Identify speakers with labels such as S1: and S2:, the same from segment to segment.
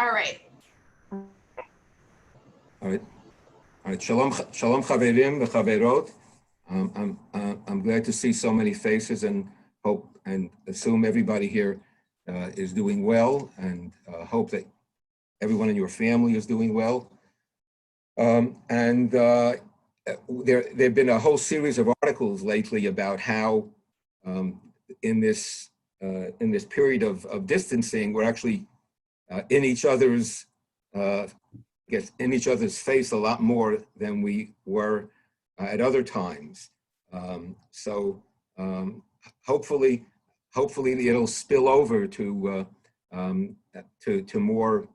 S1: All right.
S2: All right. Shalom, shalom, chaverim v'chaverot. I'm glad to see so many faces, and hope and assume everybody here is doing well, and hope that everyone in your family is doing well. There've been a whole series of articles lately about how in this period of distancing, we're actually in each other's in each other's face a lot more than we were at other times. Hopefully it'll spill over to more,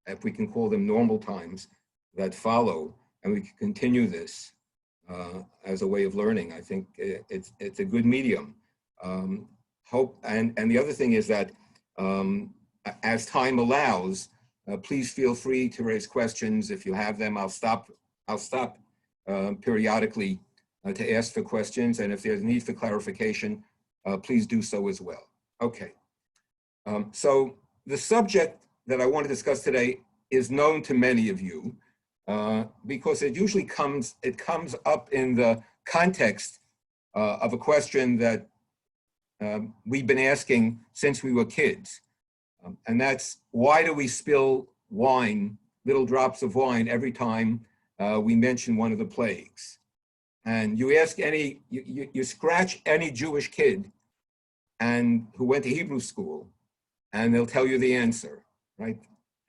S2: if we can call them, normal times that follow, and we can continue this as a way of learning. I think it's a good medium. And the other thing is that as time allows, please feel free to raise questions if you have them. I'll stop periodically to ask for questions, and if there's need for clarification, please do so as well. Okay. So the subject that I want to discuss today is known to many of you because it usually comes up in the context of a question that we've been asking since we were kids. And that's, why do we spill wine, little drops of wine, every time we mention one of the plagues? And you ask you scratch any Jewish kid and who went to Hebrew school, and they'll tell you the answer, right?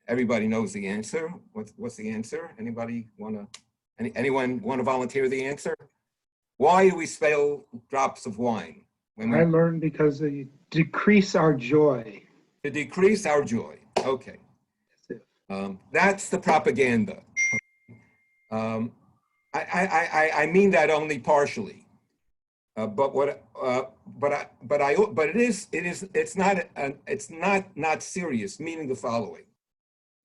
S2: Everybody knows the answer. What's the answer? Anyone want to volunteer the answer? Why do we spill drops of wine?
S3: I learned because they decrease our joy.
S2: To decrease our joy. Okay. That's the propaganda. I mean that only partially. It's not serious, meaning the following,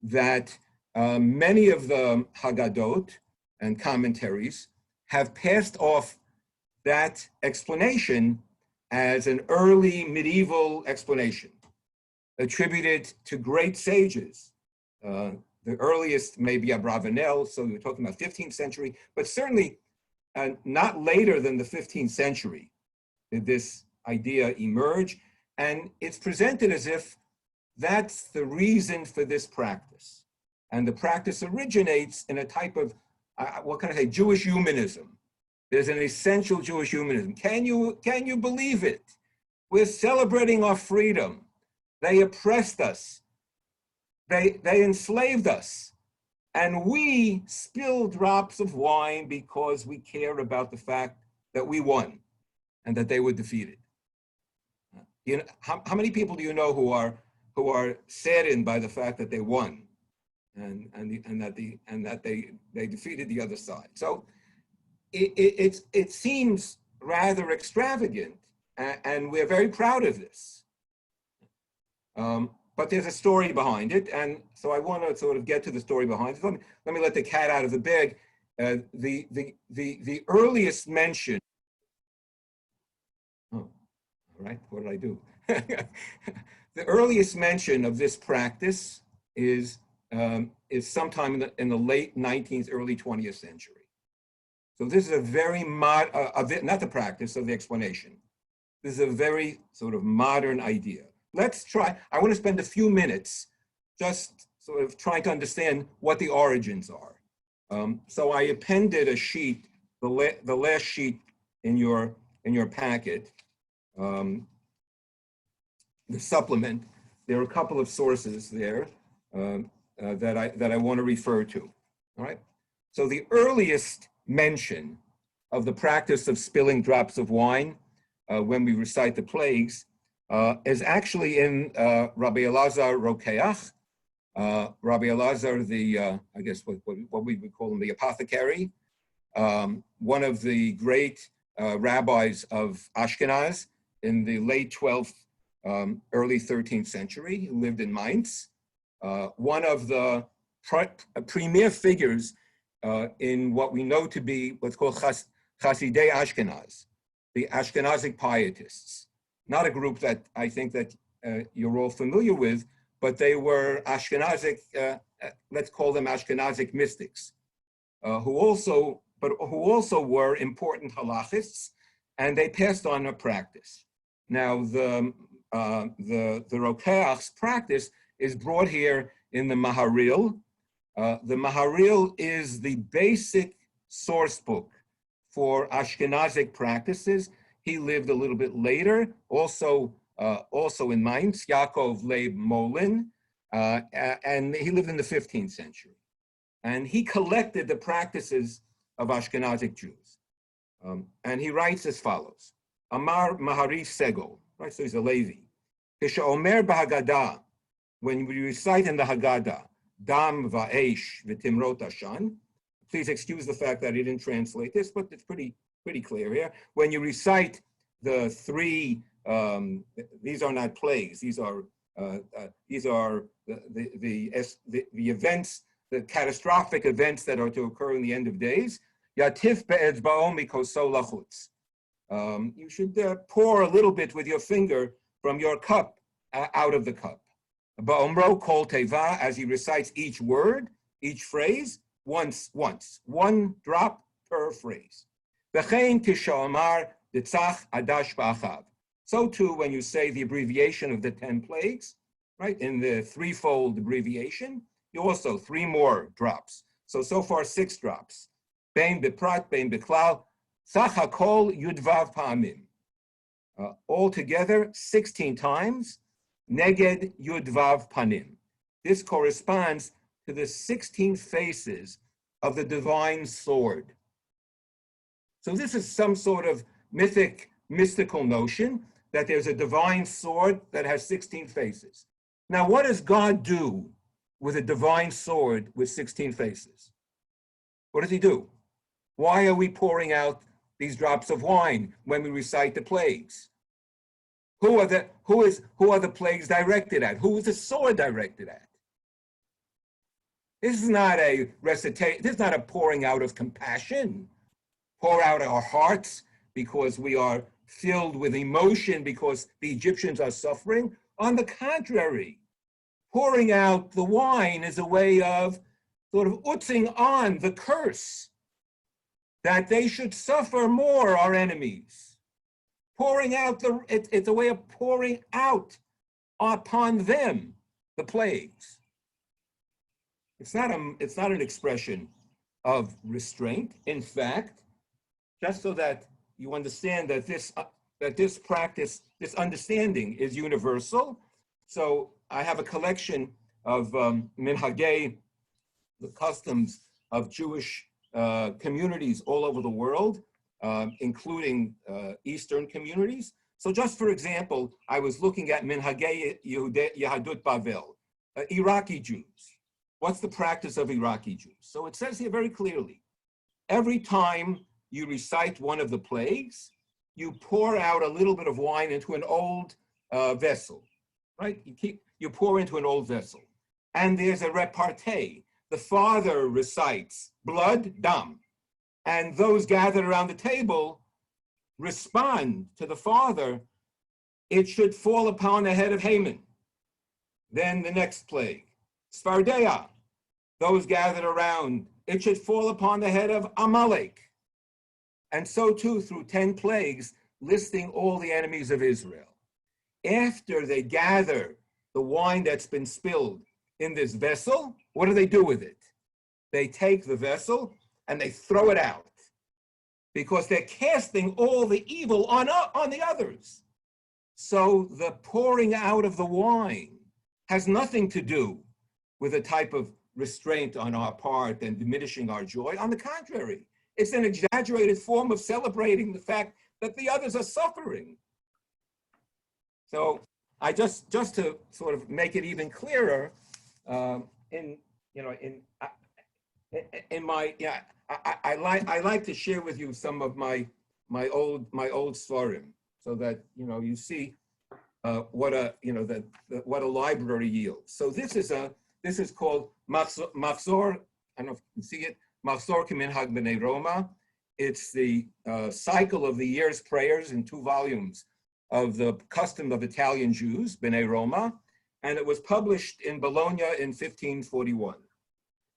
S2: that many of the Haggadot and commentaries have passed off that explanation as an early medieval explanation, attributed to great sages. The earliest may be Abravanel, so you're talking about 15th century, but certainly not later than the 15th century did this idea emerge, and it's presented as if that's the reason for this practice. And the practice originates in a type of, what can I say, Jewish humanism. There's an essential Jewish humanism. Can you believe it? We're celebrating our freedom. They oppressed us. They enslaved us. And we spill drops of wine because we care about the fact that we won and that they were defeated. You know, how many people do you know who are saddened by the fact that they won and that they defeated the other side? So it seems rather extravagant, and we're very proud of this. But there's a story behind it, and so I want to sort of get to the story behind it. Let me let the cat out of the bag. The earliest mention. Oh, all right. What did I do? The earliest mention of this practice is sometime in the late 19th, early 20th century. So this is a very not the practice of the explanation. This is a very sort of modern idea. Let's try, I want to spend a few minutes just sort of trying to understand what the origins are. So I appended a sheet, the last sheet in your packet, the supplement. There are a couple of sources there that I want to refer to. All right. So the earliest mention of the practice of spilling drops of wine when we recite the plagues is actually in Rabbi Elazar Rokeach. Rabbi Elazar, I guess what we would call him, the apothecary, one of the great rabbis of Ashkenaz in the late 12th, early 13th century, who lived in Mainz. One of the premier figures in what we know to be what's called Chasidei Ashkenaz, the Ashkenazic pietists. Not a group that I think that you're all familiar with, but they were Ashkenazic, let's call them Ashkenazic mystics, who also were important halachists, and they passed on a practice. Now, the Rokeach's practice is brought here in the Maharil. The Maharil is the basic source book for Ashkenazic practices. He lived a little bit later, also in Mainz, Yaakov Leib Molin, and he lived in the 15th century. And he collected the practices of Ashkenazic Jews. And he writes as follows: Amar Mahari Segol, right? So he's a Levi. Kisha Omer Bahagada, when we recite in the Haggadah, Dam Va'esh V'Timrot Ashan. Please excuse the fact that he didn't translate this, but it's pretty clear here. When you recite the three, these are not plagues. These are the events, the catastrophic events that are to occur in the end of days. Yatif be'etzba'o mikoso lachutz. You should pour a little bit with your finger from your cup out of the cup. Ba'omro kol teva, as he recites each word, each phrase, once, one drop per phrase. V'chein kishomar ditzach adash ba'achav. So too, when you say the abbreviation of the 10 plagues, right, in the threefold abbreviation, you also 3 more drops. So far 6 drops. Bein beprat, bein beklal, sach hakol yudvav pa'amim. Altogether 16 times, neged yudvav panim. This corresponds to the 16 faces of the divine sword. So this is some sort of mystical notion that there's a divine sword that has 16 faces. Now, what does God do with a divine sword with 16 faces? What does he do? Why are we pouring out these drops of wine when we recite the plagues? Who are the plagues directed at? Who is the sword directed at? This is not a recitation. This is not a pouring out of compassion. Pour out our hearts because we are filled with emotion because the Egyptians are suffering. On the contrary, pouring out the wine is a way of sort of utzing on the curse that they should suffer more, our enemies. Pouring out it's a way of pouring out upon them the plagues. It's not an expression of restraint. In fact, just so that you understand that this practice, this understanding is universal. So I have a collection of minhagei, the customs of Jewish communities all over the world, including Eastern communities. So just for example, I was looking at minhagei Yehudut Bavel, Iraqi Jews. What's the practice of Iraqi Jews? So it says here very clearly, every time you recite one of the plagues, you pour out a little bit of wine into an old vessel, right? You pour into an old vessel. And there's a repartee. The father recites blood, dam, and those gathered around the table respond to the father, it should fall upon the head of Haman. Then the next plague, Sfardeya, those gathered around, it should fall upon the head of Amalek. And so too through 10 plagues, listing all the enemies of Israel. After they gather the wine that's been spilled in this vessel, what do they do with it? They take the vessel and they throw it out because they're casting all the evil on the others. So the pouring out of the wine has nothing to do with a type of restraint on our part and diminishing our joy. On the contrary, it's an exaggerated form of celebrating the fact that the others are suffering. So I just to sort of make it even clearer, I like to share with you some of my old svarim, so that you see what a library yields. So this is called Machzor. I don't know if you can see it. Machzor Kiminhag B'nei Roma. It's the cycle of the year's prayers in 2 volumes of the custom of Italian Jews, B'nei Roma. and it was published in Bologna in 1541.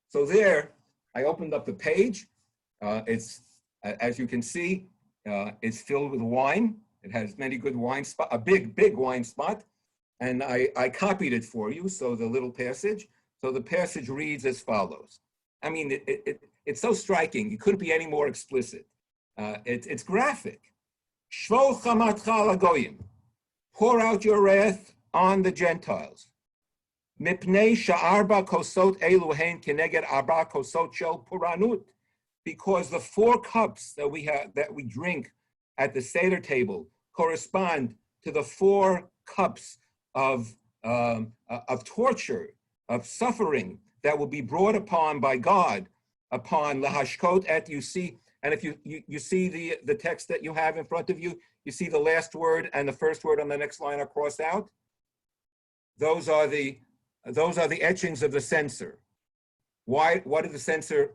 S2: So there, I opened up the page. It's, as you can see, it's filled with wine. It has many good wine spots, a big wine spot. And I copied it for you, so the little passage. So the passage reads as follows. I mean, it's so striking. It couldn't be any more explicit. It's graphic. Shvo chamatcha lagoyim. Pour out your wrath on the Gentiles. Mipnei sha'arba kosot elu hein keneged arba kosot shel puranut. Because the 4 cups that we drink at the Seder table correspond to the 4 cups of torture, of suffering that will be brought upon by God upon lahashkot et. You see, and if you see the text that you have in front of you, you see the last word and the first word on the next line are crossed out. Those are the etchings of the censor. Why? What did the censor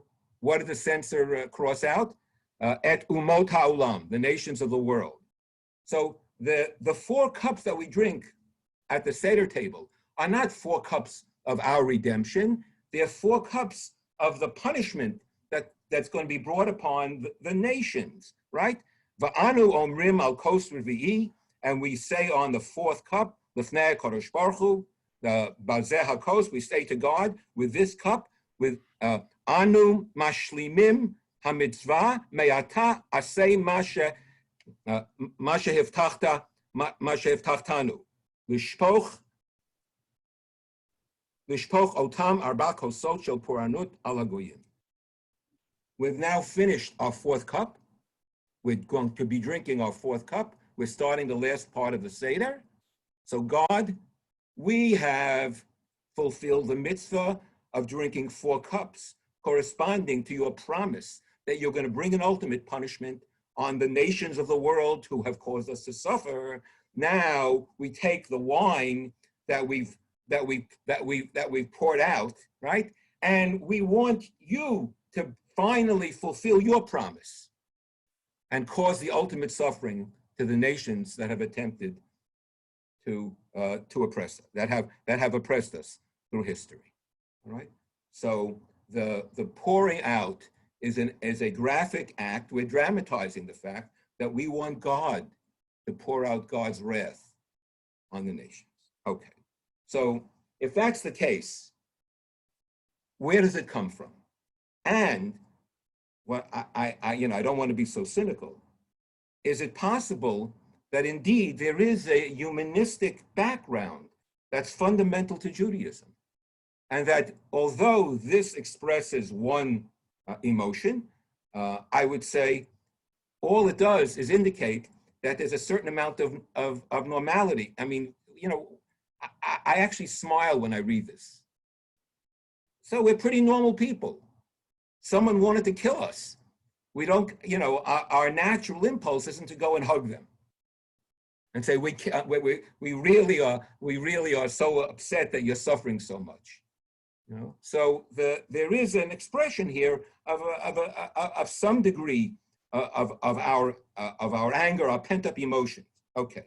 S2: cross out? Et umot ha'olam, the nations of the world. So the 4 cups that we drink at the Seder table are not 4 cups of our redemption. They're 4 cups of the punishment that's going to be brought upon the nations, right? Va'anu omrim al kos revi'i, and we say on the 4th cup, l'fnei HaKadosh Baruch Hu, the bazeh hakos, we say to God, with this cup, with anu mashlimim hamitzvah me'ata asay mashe hivtachtanu l'shpoch otam arba kosot shel puranut al hagoyim. We've now finished our 4th cup. We're going to be drinking our 4th cup. We're starting the last part of the Seder. So God, we have fulfilled the mitzvah of drinking 4 cups, corresponding to your promise that you're going to bring an ultimate punishment on the nations of the world who have caused us to suffer. Now we take the wine that we've poured out, right? And we want you to finally fulfill your promise and cause the ultimate suffering to the nations that have attempted to oppress us, that have oppressed us through history. All right. So the pouring out is a graphic act. We're dramatizing the fact that we want God to pour out God's wrath on the nations. Okay. So if that's the case, where does it come from? And what I don't want to be so cynical. Is it possible that indeed there is a humanistic background that's fundamental to Judaism? And that although this expresses one emotion, I would say all it does is indicate that there's a certain amount of normality. I mean, I actually smile when I read this. So we're pretty normal people. Someone wanted to kill us. We don't, our natural impulse isn't to go and hug them and say, we really are so upset that you're suffering so much. So there is an expression here of some degree of our anger, our pent-up emotions. Okay.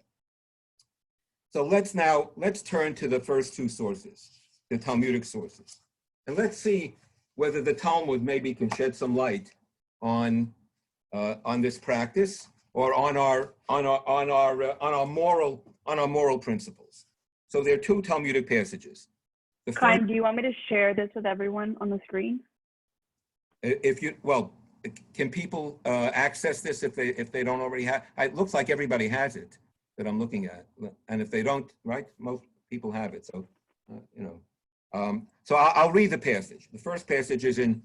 S2: So let's turn to the first 2 sources, the Talmudic sources, and let's see whether the Talmud maybe can shed some light on this practice or on our moral principles. So there are 2 Talmudic passages.
S1: Chaim, do you want me to share this with everyone on the screen?
S2: Can people access this if they don't already have? It looks like everybody has it that I'm looking at, and if they don't, right, most people have it. So so I'll read the passage. The first passage is in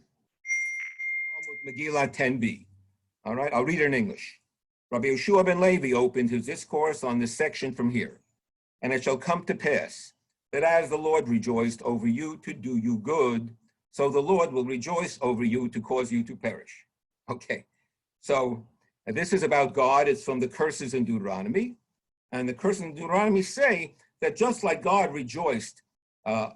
S2: Megillah 10b. All right, I'll read it in English. Rabbi Yeshua ben Levi opened his discourse on this section from here. And it shall come to pass that as the Lord rejoiced over you to do you good, so the Lord will rejoice over you to cause you to perish. Okay, so this is about God. It's from the curses in Deuteronomy. And the curses in Deuteronomy say that just like God rejoiced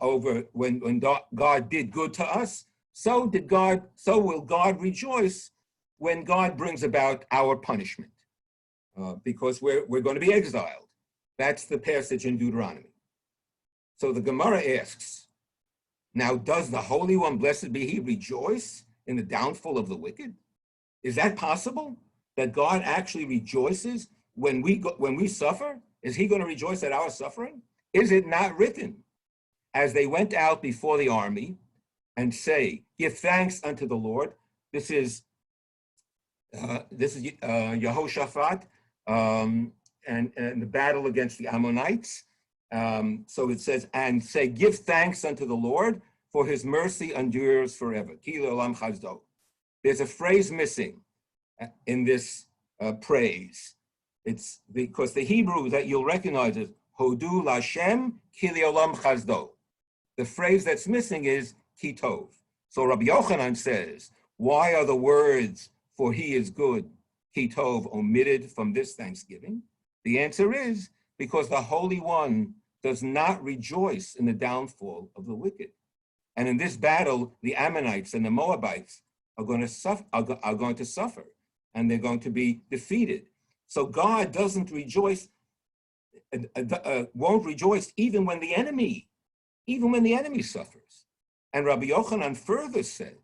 S2: over when God did good to us, so will God rejoice when God brings about our punishment, because we're going to be exiled. That's the passage in Deuteronomy. So the Gemara asks, now does the Holy One, blessed be he, rejoice in the downfall of the wicked? Is that possible? That God actually rejoices when we suffer? Is he going to rejoice at our suffering? Is it not written, as they went out before the army and say, give thanks unto the Lord? This is Yehoshaphat and the battle against the Ammonites. So it says, and say, give thanks unto the Lord, for his mercy endures forever. Ki le'olam chazdo. There's a phrase missing in this praise. It's because the Hebrew that you'll recognize is Hodu Lashem Ki le'olam chazdo. The phrase that's missing is Ki tov. So Rabbi Yochanan says, why are the words for he is good, Ki tov, omitted from this thanksgiving? The answer is because the Holy One does not rejoice in the downfall of the wicked. And in this battle, the Ammonites and the Moabites are going to suffer, and they're going to be defeated. So God doesn't rejoice, won't rejoice even when the enemy suffers. And Rabbi Yochanan further said,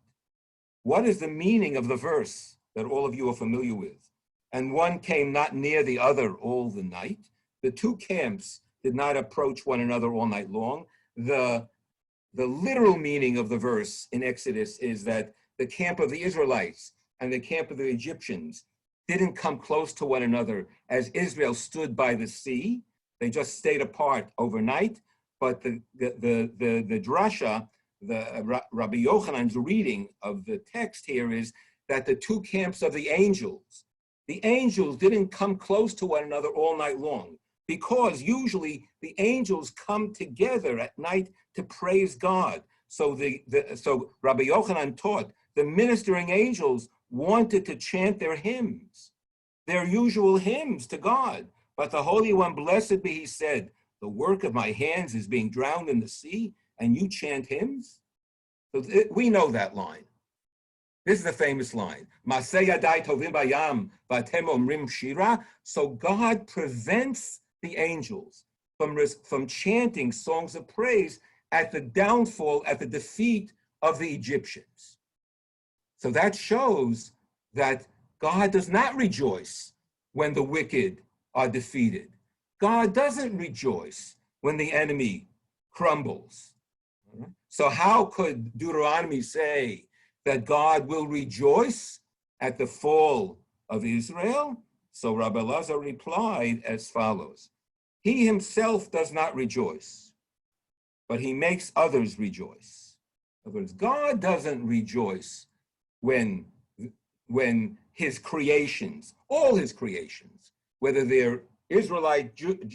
S2: what is the meaning of the verse that all of you are familiar with? And one came not near the other all the night. The two camps did not approach one another all night long. The literal meaning of the verse in Exodus is that the camp of the Israelites and the camp of the Egyptians didn't come close to one another as Israel stood by the sea. They just stayed apart overnight. But the drasha, Rabbi Yochanan's reading of the text here is that the two camps of the angels didn't come close to one another all night long, because usually the angels come together at night to praise God. So so Rabbi Yochanan taught the ministering angels wanted to chant their hymns, their usual hymns to God. But the Holy One, blessed be he, said, the work of my hands is being drowned in the sea, and you chant hymns? So we know that line. This is the famous line. So God prevents the angels from chanting songs of praise at the downfall, at the defeat of the Egyptians. So that shows that God does not rejoice when the wicked are defeated. God doesn't rejoice when the enemy crumbles. So how could Deuteronomy say that God will rejoice at the fall of Israel? So Rabbi Lazar replied as follows. He himself does not rejoice, but he makes others rejoice. In other words, God doesn't rejoice when his creations, all his creations, whether they're Israelite,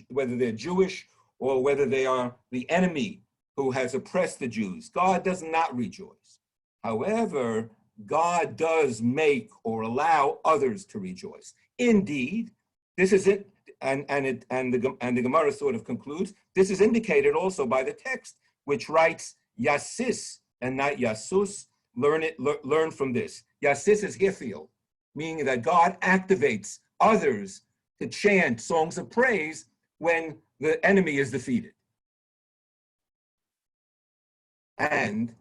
S2: whether they're Jewish, or whether they are the enemy who has oppressed the Jews, God does not rejoice. However, God does make or allow others to rejoice. Indeed, this is it, and the Gemara sort of concludes, this is indicated also by the text, which writes Yasis and not Yasus. Learn from this. Yasis is Hithiel, meaning that God activates others to chant songs of praise when the enemy is defeated. And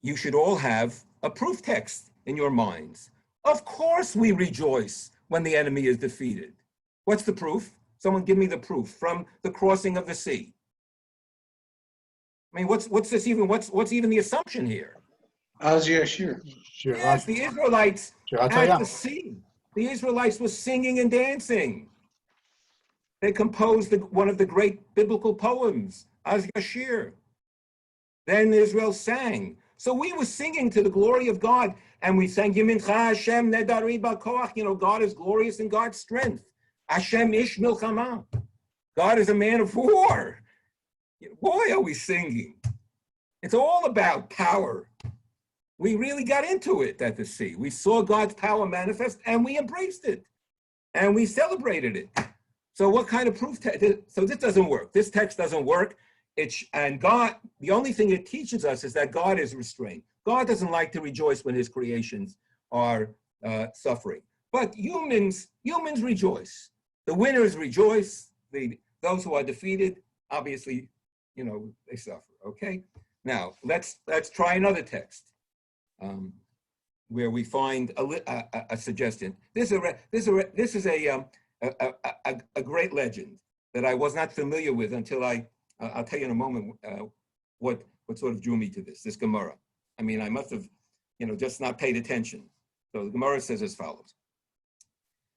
S2: you should all have a proof text in your minds. Of course we rejoice when the enemy is defeated. What's the proof? Someone give me the proof from the crossing of the sea. I mean, what's even the assumption here?
S4: Az Yashir.
S2: Yes, the Israelites at the sea. The Israelites were singing and dancing. They composed one of the great biblical poems, Az Yashir. Then Israel sang. So we were singing to the glory of God, and we sang, Yimincha Hashem nedari b'koach. You know, God is glorious in God's strength. Hashem ish milchama. God is a man of war. Boy, are we singing. It's all about power. We really got into it at the sea. We saw God's power manifest, and we embraced it, and we celebrated it. So what kind of proof? So this doesn't work. This text doesn't work. And God, the only thing it teaches us is that God is restrained. God doesn't like to rejoice when his creations are suffering. But humans rejoice. The winners rejoice. Those who are defeated obviously they suffer. Okay. Now let's try another text where we find a suggestion. This is a great legend that I was not familiar with until I'll tell you in a moment what sort of drew me to this Gemara. I mean, I must have, just not paid attention. So the Gemara says as follows.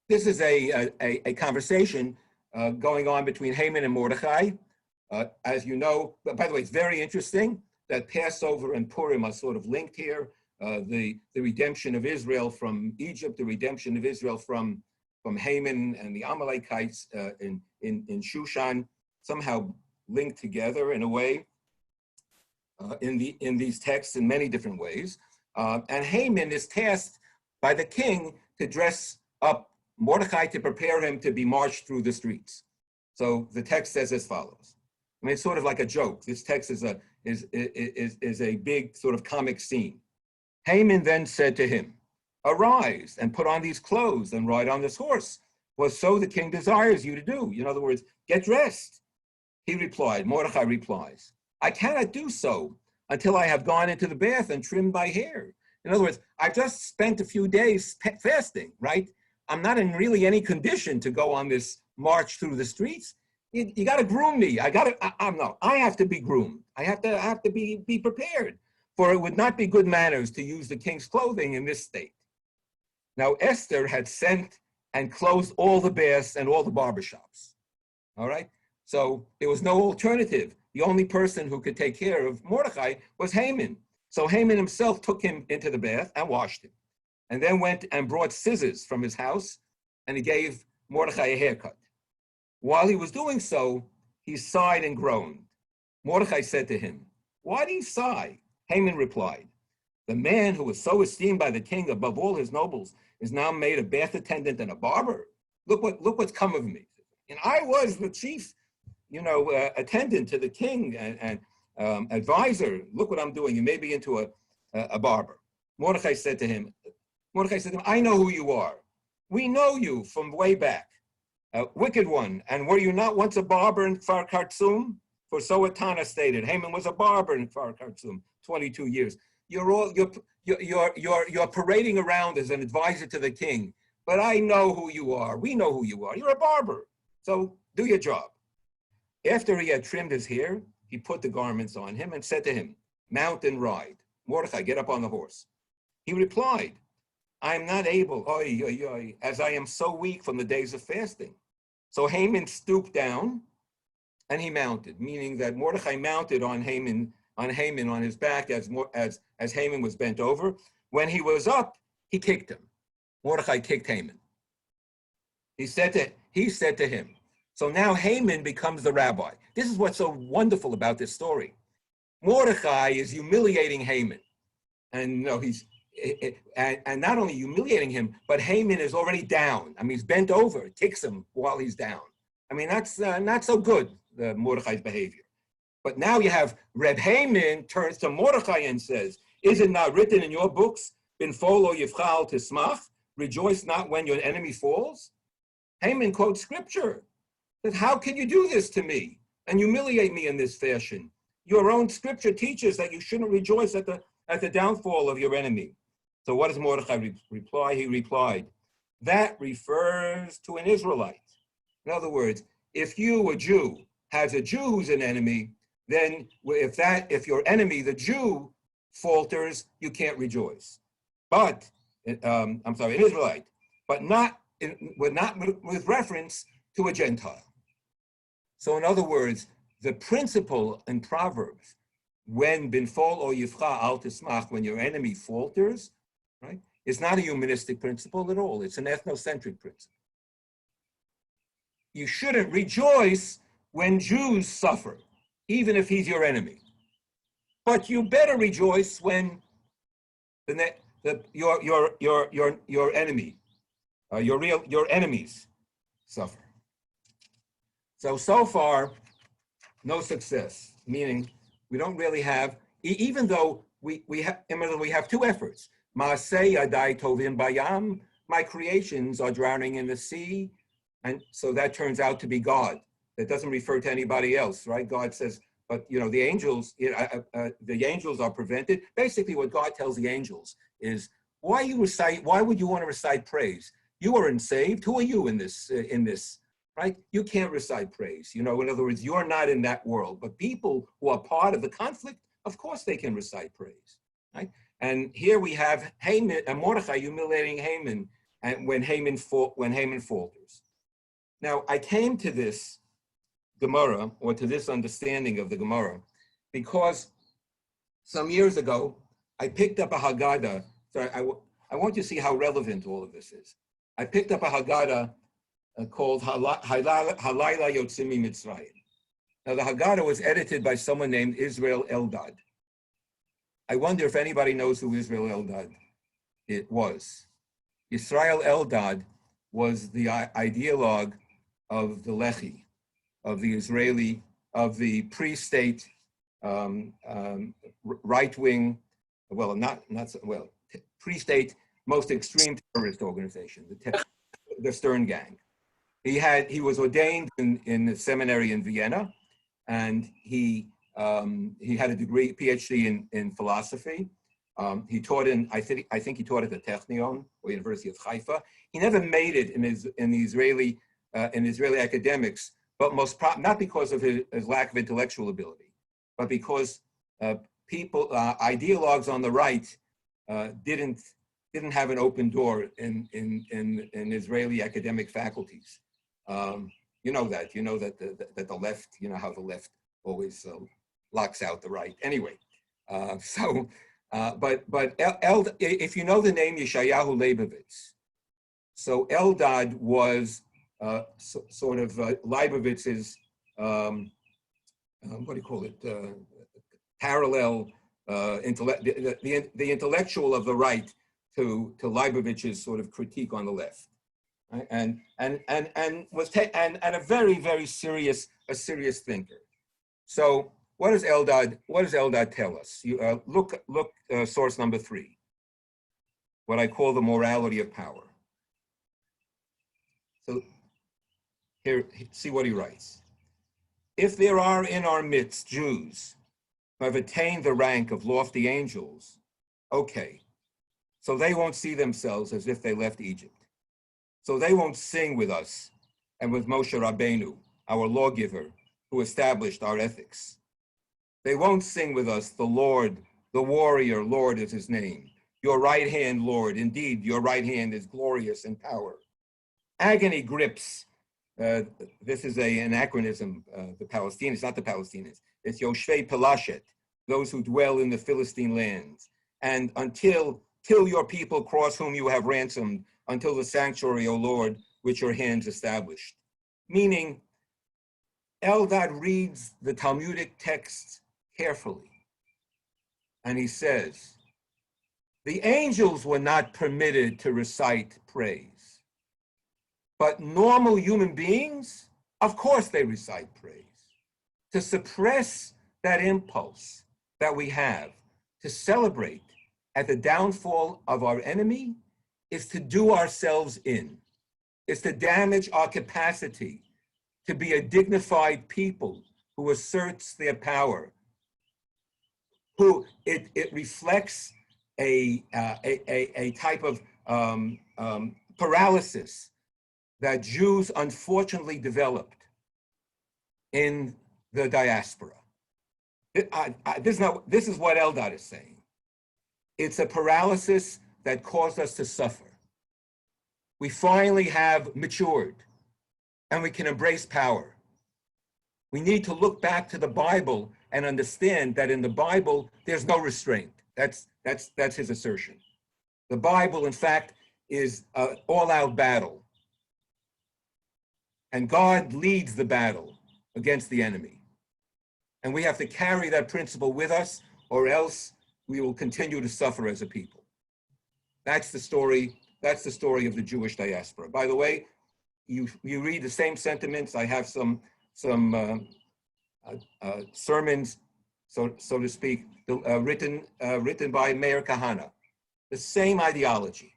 S2: This is a conversation going on between Haman and Mordechai. As you know, by the way, it's very interesting that Passover and Purim are sort of linked here. The redemption of Israel from Egypt, the redemption of Israel from Haman and the Amalekites in Shushan, somehow linked together in a way in these texts in many different ways. And Haman is tasked by the king to dress up Mordechai to prepare him to be marched through the streets. So the text says as follows. I mean, it's sort of like a joke. This text is a big sort of comic scene. Haman then said to him, "Arise and put on these clothes and ride on this horse, for so the king desires you to do." In other words, get dressed. Mordechai replies, "I cannot do so until I have gone into the bath and trimmed my hair." In other words, I've just spent a few days fasting, right? I'm not in really any condition to go on this march through the streets. You got to groom me. I have to be groomed. I have to be prepared, for it would not be good manners to use the king's clothing in this state. Now, Esther had sent and closed all the baths and all the barbershops. All right. So there was no alternative. The only person who could take care of Mordechai was Haman. So Haman himself took him into the bath and washed him, and then went and brought scissors from his house, and he gave Mordechai a haircut. While he was doing so, he sighed and groaned. Mordechai said to him, "Why do you sigh?" Haman replied, "The man who was so esteemed by the king above all his nobles is now made a bath attendant and a barber. Look what's come of me. And I was the chief, attendant to the king and advisor. Look what I'm doing. You made me into a barber." Mordechai said to him, "I know who you are. We know you from way back. Wicked one, and were you not once a barber in Kfar Kartsum? For so Atana stated, Haman was a barber in Kfar Kartsum, 22 years. You're parading around as an advisor to the king, but I know who you are. We know who you are. You're a barber. So do your job." After he had trimmed his hair, he put the garments on him and said to him, "Mount and ride. Mordechai, get up on the horse." He replied, "I am not able, as I am so weak from the days of fasting." So Haman stooped down and he mounted, meaning that Mordechai mounted on Haman on his back as Haman was bent over. When he was up, he kicked him. Mordechai kicked Haman. He said to him, so now Haman becomes the rabbi. This is what's so wonderful about this story. Mordechai is humiliating Haman. And and not only humiliating him, but Haman is already down. I mean, he's bent over, kicks him while he's down. I mean, that's not so good, Mordechai's behavior. But now you have Reb Haman turns to Mordechai and says, "Is it not written in your books, Binfol lo yivchal tismach, rejoice not when your enemy falls?" Haman quotes scripture. That how can you do this to me and humiliate me in this fashion? Your own scripture teaches that you shouldn't rejoice at the downfall of your enemy. So what does Mordechai reply? He replied, "That refers to an Israelite." In other words, if you, a Jew, has a Jew who's an enemy, then if your enemy, the Jew, falters, you can't rejoice. But, an Israelite, but not with reference to a Gentile. So in other words, the principle in Proverbs, when binfol or yifcha al tismach, when your enemy falters, right, it's not a humanistic principle at all. It's an ethnocentric principle. You shouldn't rejoice when Jews suffer, even if he's your enemy. But you better rejoice when your enemy, your enemies suffer. So far, no success. Meaning, we don't really have, even though we have two efforts. Maaseh yadai tovim bayam, my creations are drowning in the sea, and so that turns out to be God. That doesn't refer to anybody else, right? God says, but the angels, the angels are prevented. Basically, what God tells the angels is, why would you want to recite praise? You aren't saved. Who are you in this? Right? You can't recite praise. In other words, you're not in that world. But people who are part of the conflict, of course, they can recite praise. Right? And here we have Haman and Mordechai humiliating Haman, and when Haman falters. Now, I came to this Gemara, or to this understanding of the Gemara, because some years ago, I picked up a Haggadah. So I want you to see how relevant all of this is. I picked up a Haggadah called Halayla Yotzim Mitzrayim. Now, the Haggadah was edited by someone named Israel Eldad. I wonder if anybody knows who Israel Eldad it was. Israel Eldad was the ideologue of the Lehi, of the Israeli, of the pre-state right-wing, pre-state most extreme terrorist organization, the Stern Gang. He was ordained in the seminary in Vienna, and he had a degree, PhD in philosophy. He taught I think he taught at the Technion or University of Haifa. He never made it in Israeli academics, but not because of his lack of intellectual ability, but because ideologues on the right didn't have an open door in Israeli academic faculties. You know that the left, how the left always locks out the right. Anyway, if you know the name Yeshayahu Leibovitz, so Eldad was sort of Leibovitz's what do you call it? Parallel the intellectual of the right to Leibovitz's sort of critique on the left, right? and a very, very serious thinker. So what does Eldad tell us? You look source number 3, what I call the morality of power. So here, see what he writes. If there are in our midst Jews who have attained the rank of lofty angels, okay, so they won't see themselves as if they left Egypt. So they won't sing with us and with Moshe Rabbeinu, our lawgiver, who established our ethics. They won't sing with us, the Lord, the warrior, Lord is his name. Your right hand, Lord, indeed, your right hand is glorious in power. Agony grips, this is an anachronism, the Palestinians, not the Palestinians, it's Yoshvei Pelashet, those who dwell in the Philistine lands. And till your people cross whom you have ransomed, until the sanctuary, O Lord, which your hands established. Meaning, Eldad reads the Talmudic texts carefully. And he says, the angels were not permitted to recite praise. But normal human beings, of course they recite praise. To suppress that impulse that we have to celebrate at the downfall of our enemy is to do ourselves in. It's to damage our capacity to be a dignified people who asserts their power, who it reflects a type of paralysis that Jews unfortunately developed in the diaspora. This is what Eldad is saying. It's a paralysis that caused us to suffer. We finally have matured and we can embrace power. We need to look back to the Bible and understand that in the Bible, there's no restraint. That's his assertion. The Bible, in fact, is an all-out battle. And God leads the battle against the enemy. And we have to carry that principle with us, or else we will continue to suffer as a people. That's the story of the Jewish diaspora. By the way, you read the same sentiments. I have some sermons, so to speak, written by Meir Kahana. The same ideology.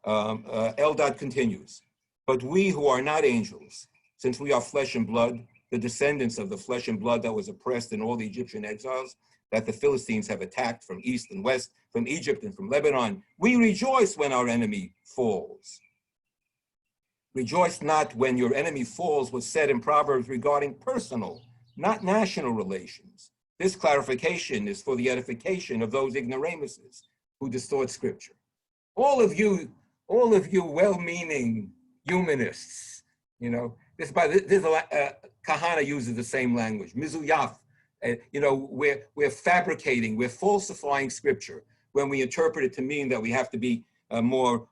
S2: Eldad continues, but we who are not angels, since we are flesh and blood, the descendants of the flesh and blood that was oppressed in all the Egyptian exiles that the Philistines have attacked from east and west, from Egypt and from Lebanon. We rejoice when our enemy falls. Rejoice not when your enemy falls was said in Proverbs regarding personal, not national relations. This clarification is for the edification of those ignoramuses who distort scripture. All of you well-meaning humanists, Kahana uses the same language, mizuyaf. We're fabricating, we're falsifying scripture when we interpret it to mean that we have to be more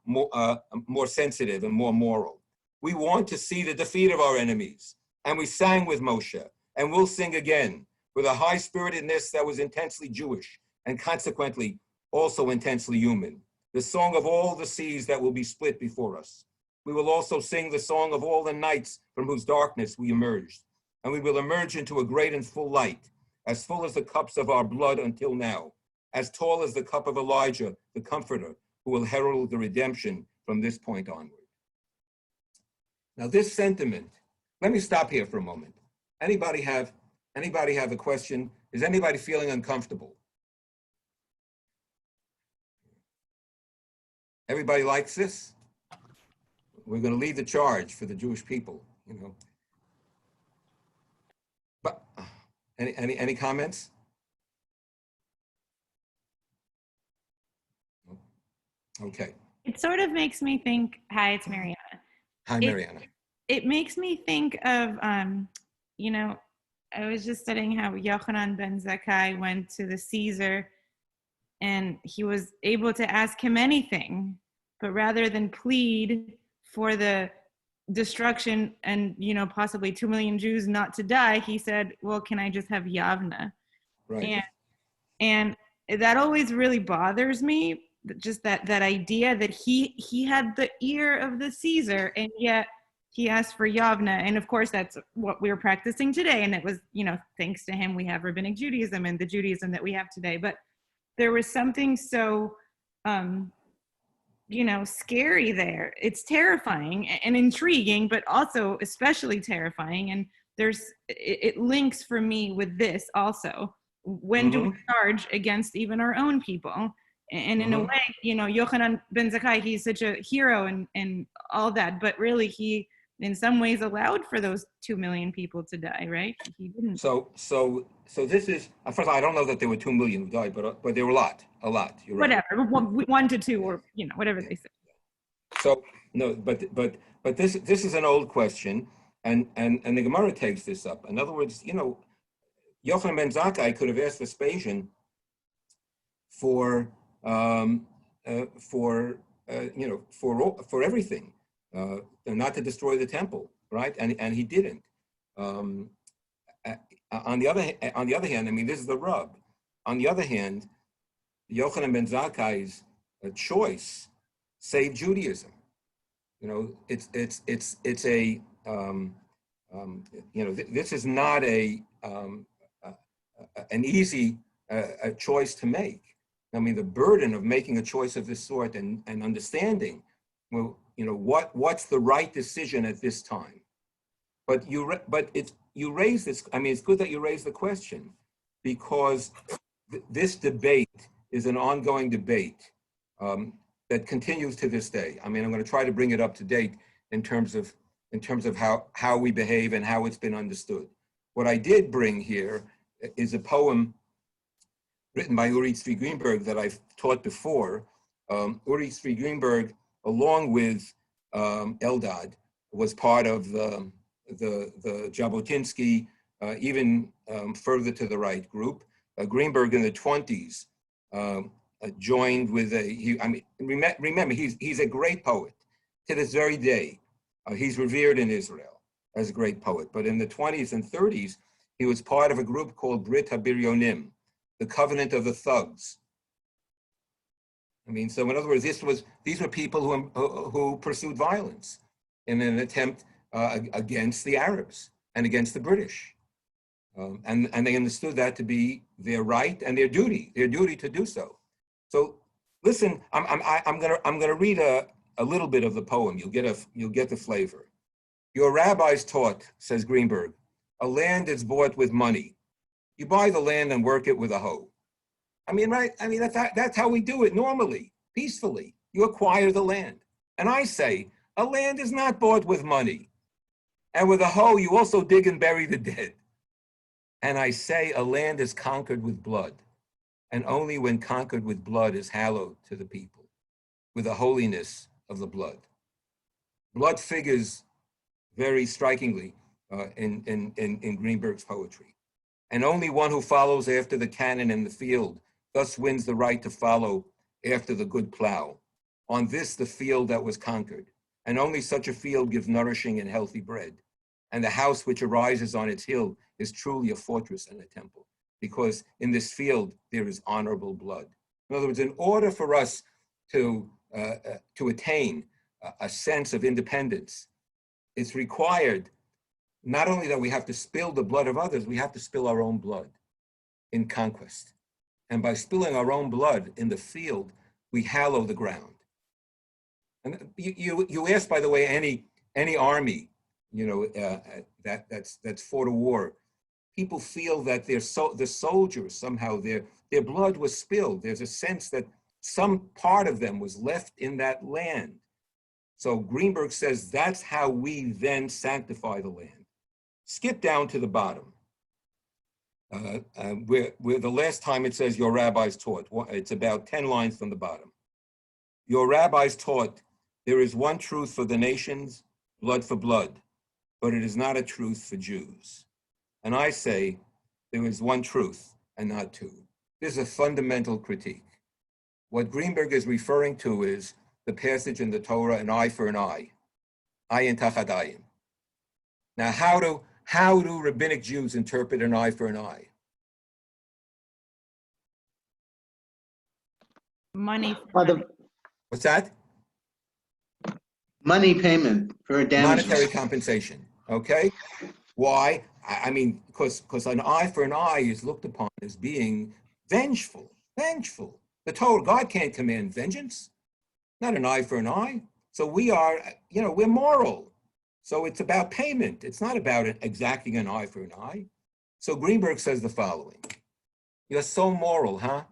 S2: sensitive and more moral. We want to see the defeat of our enemies, and we sang with Moshe, and we'll sing again with a high-spiritedness that was intensely Jewish and consequently also intensely human. The song of all the seas that will be split before us. We will also sing the song of all the nights from whose darkness we emerged, and we will emerge into a great and full light, as full as the cups of our blood until now, as tall as the cup of Elijah, the comforter, who will herald the redemption from this point onward. Now this sentiment, let me stop here for a moment. Anybody have a question? Is anybody feeling uncomfortable? Everybody likes this? We're going to lead the charge for the Jewish people, But any comments? Okay.
S5: It sort of makes me think, hi, it's Mariana.
S2: Hi, Mariana.
S5: It makes me think of, I was just studying how Yochanan ben Zakkai went to the Caesar and he was able to ask him anything, but rather than plead for the destruction and, possibly 2 million Jews not to die, he said, well, can I just have Yavna?
S2: Right.
S5: And that always really bothers me, just that idea that he had the ear of the Caesar and yet he asked for Yavna. And of course, that's what we're practicing today. And it was, thanks to him, we have rabbinic Judaism and the Judaism that we have today. But there was something so, scary there. It's terrifying and intriguing, but also especially terrifying. And it links for me with this also. When do we charge against even our own people? And in a way, Yochanan ben Zakkai, he's such a hero and all that, but really he, in some ways, allowed for those 2 million people to die, right? He didn't.
S2: So this is, first of all, I don't know that there were 2 million who died, but there were a lot. You're right.
S5: Whatever, 1 to 2, or whatever they say.
S2: So no, but this is an old question, and the Gemara takes this up. In other words, Yochanan ben Zakkai could have asked Vespasian for everything, not to destroy the temple, right? And he didn't. On the other hand, I mean, this is the rub. On the other hand, Yochanan ben Zakkai's choice saved Judaism. It's a this is not an easy choice to make. I mean, the burden of making a choice of this sort and understanding, what's the right decision at this time. But you raise this. I mean, it's good that you raise the question, because this debate is an ongoing debate that continues to this day. I mean, I'm going to try to bring it up to date in terms of how we behave and how it's been understood. What I did bring here is a poem written by Uri Tzvi Greenberg that I've taught before. Uri Tzvi Greenberg, along with Eldad, was part of the Jabotinsky, even further to the right group. Greenberg in the 20s joined with remember, he's a great poet to this very day. He's revered in Israel as a great poet, but in the 20s and 30s, he was part of a group called Brit HaBiryonim, the Covenant of the Thugs. I mean, so in other words, these were people who pursued violence in an attempt against the Arabs and against the British, and they understood that to be their right and their duty to do so. So, listen, I'm gonna read a little bit of the poem. You'll get the flavor. Your rabbis taught, says Greenberg, a land is bought with money. You buy the land and work it with a hoe. I mean, right? I mean, that's how we do it normally, peacefully. You acquire the land. And I say, a land is not bought with money. And with a hoe, you also dig and bury the dead. And I say, a land is conquered with blood. And only when conquered with blood is hallowed to the people, with the holiness of the blood. Blood figures very strikingly in Greenberg's poetry. And only one who follows after the cannon in the field thus wins the right to follow after the good plow. On this, the field that was conquered. And only such a field gives nourishing and healthy bread. And the house which arises on its hill is truly a fortress and a temple, because in this field there is honorable blood. In other words, in order for us to attain a sense of independence, it's required not only that we have to spill the blood of others, we have to spill our own blood in conquest. And by spilling our own blood in the field, we hallow the ground. And you ask, by the way, any army, that's fought a war, people feel that the soldiers somehow their blood was spilled. There's a sense that some part of them was left in that land. So Greenberg says that's how we then sanctify the land. Skip down to the bottom, where the last time it says your rabbis taught. It's about 10 lines from the bottom. Your rabbis taught there is one truth for the nations, blood for blood, but it is not a truth for Jews. And I say there is one truth and not two. This is a fundamental critique. What Greenberg is referring to is the passage in the Torah, an eye for an eye, ayin tachat ayin. Now, how do rabbinic Jews interpret an eye for an eye?
S5: Money.
S2: What's that?
S4: Money payment for damages.
S2: Monetary compensation, okay? Why? I mean, because an eye for an eye is looked upon as being vengeful. The Torah, God can't command vengeance, not an eye for an eye. So we are, we're moral. So it's about payment. It's not about exacting an eye for an eye. So Greenberg says the following. You're so moral, huh?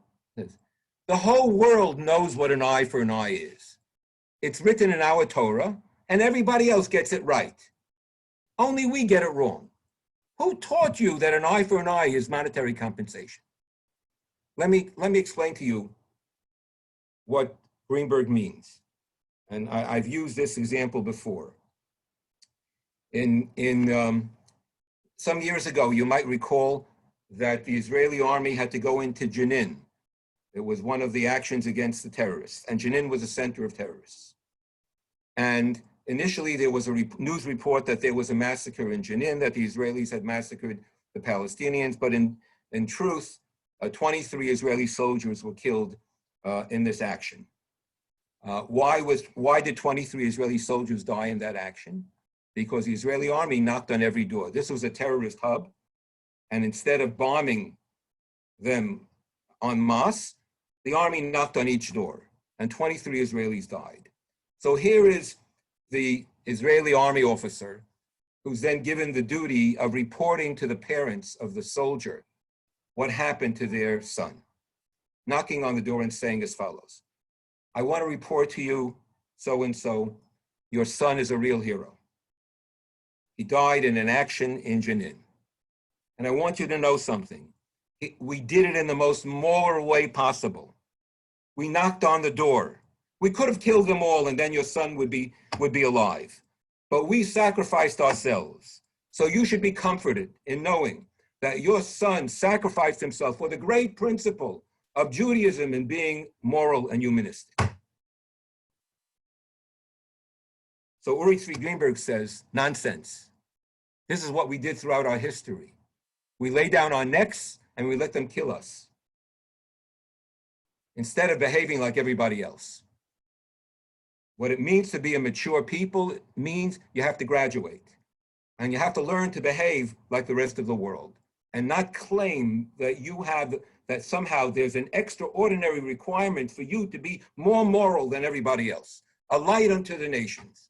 S2: The whole world knows what an eye for an eye is. It's written in our Torah, and everybody else gets it right. Only we get it wrong. Who taught you that an eye for an eye is monetary compensation? Let me explain to you what Greenberg means. And I've used this example before. In some years ago, you might recall that the Israeli army had to go into Jenin. It was one of the actions against the terrorists, and Jenin was a center of terrorists. And initially, there was a news report that there was a massacre in Jenin, that the Israelis had massacred the Palestinians, but in truth, 23 Israeli soldiers were killed in this action. Why did 23 Israeli soldiers die in that action? Because the Israeli army knocked on every door. This was a terrorist hub, and instead of bombing them en masse, the army knocked on each door, and 23 Israelis died. So here is the Israeli army officer who's then given the duty of reporting to the parents of the soldier what happened to their son, knocking on the door and saying as follows: I want to report to you, so-and-so, your son is a real hero. He died in an action in Jenin. And I want you to know something. We did it in the most moral way possible. We knocked on the door. We could have killed them all and then your son would be alive. But we sacrificed ourselves. So you should be comforted in knowing that your son sacrificed himself for the great principle of Judaism and being moral and humanistic. So Uri Tzvi Greenberg says, nonsense. This is what we did throughout our history. We lay down our necks and we let them kill us, instead of behaving like everybody else. What it means to be a mature people means you have to graduate and you have to learn to behave like the rest of the world and not claim that that somehow there's an extraordinary requirement for you to be more moral than everybody else. A light unto the nations.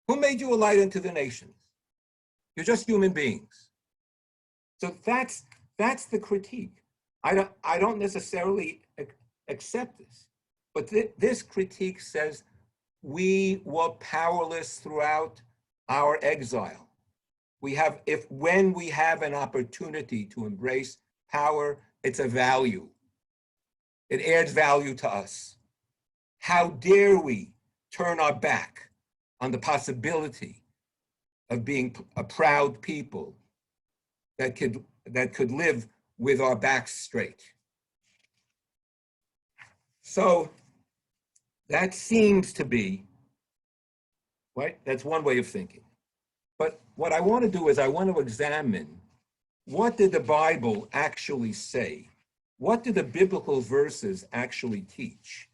S2: Who made you a light unto the nations? You're just human beings. So that's the critique. I don't necessarily accept this, but this critique says we were powerless throughout our exile. When we have an opportunity to embrace power, it's a value. It adds value to us. How dare we turn our back on the possibility of being a proud people that could live with our backs straight? So that seems to be, right? That's one way of thinking. But what I want to do is I want to examine, what did the Bible actually say? What do the biblical verses actually teach?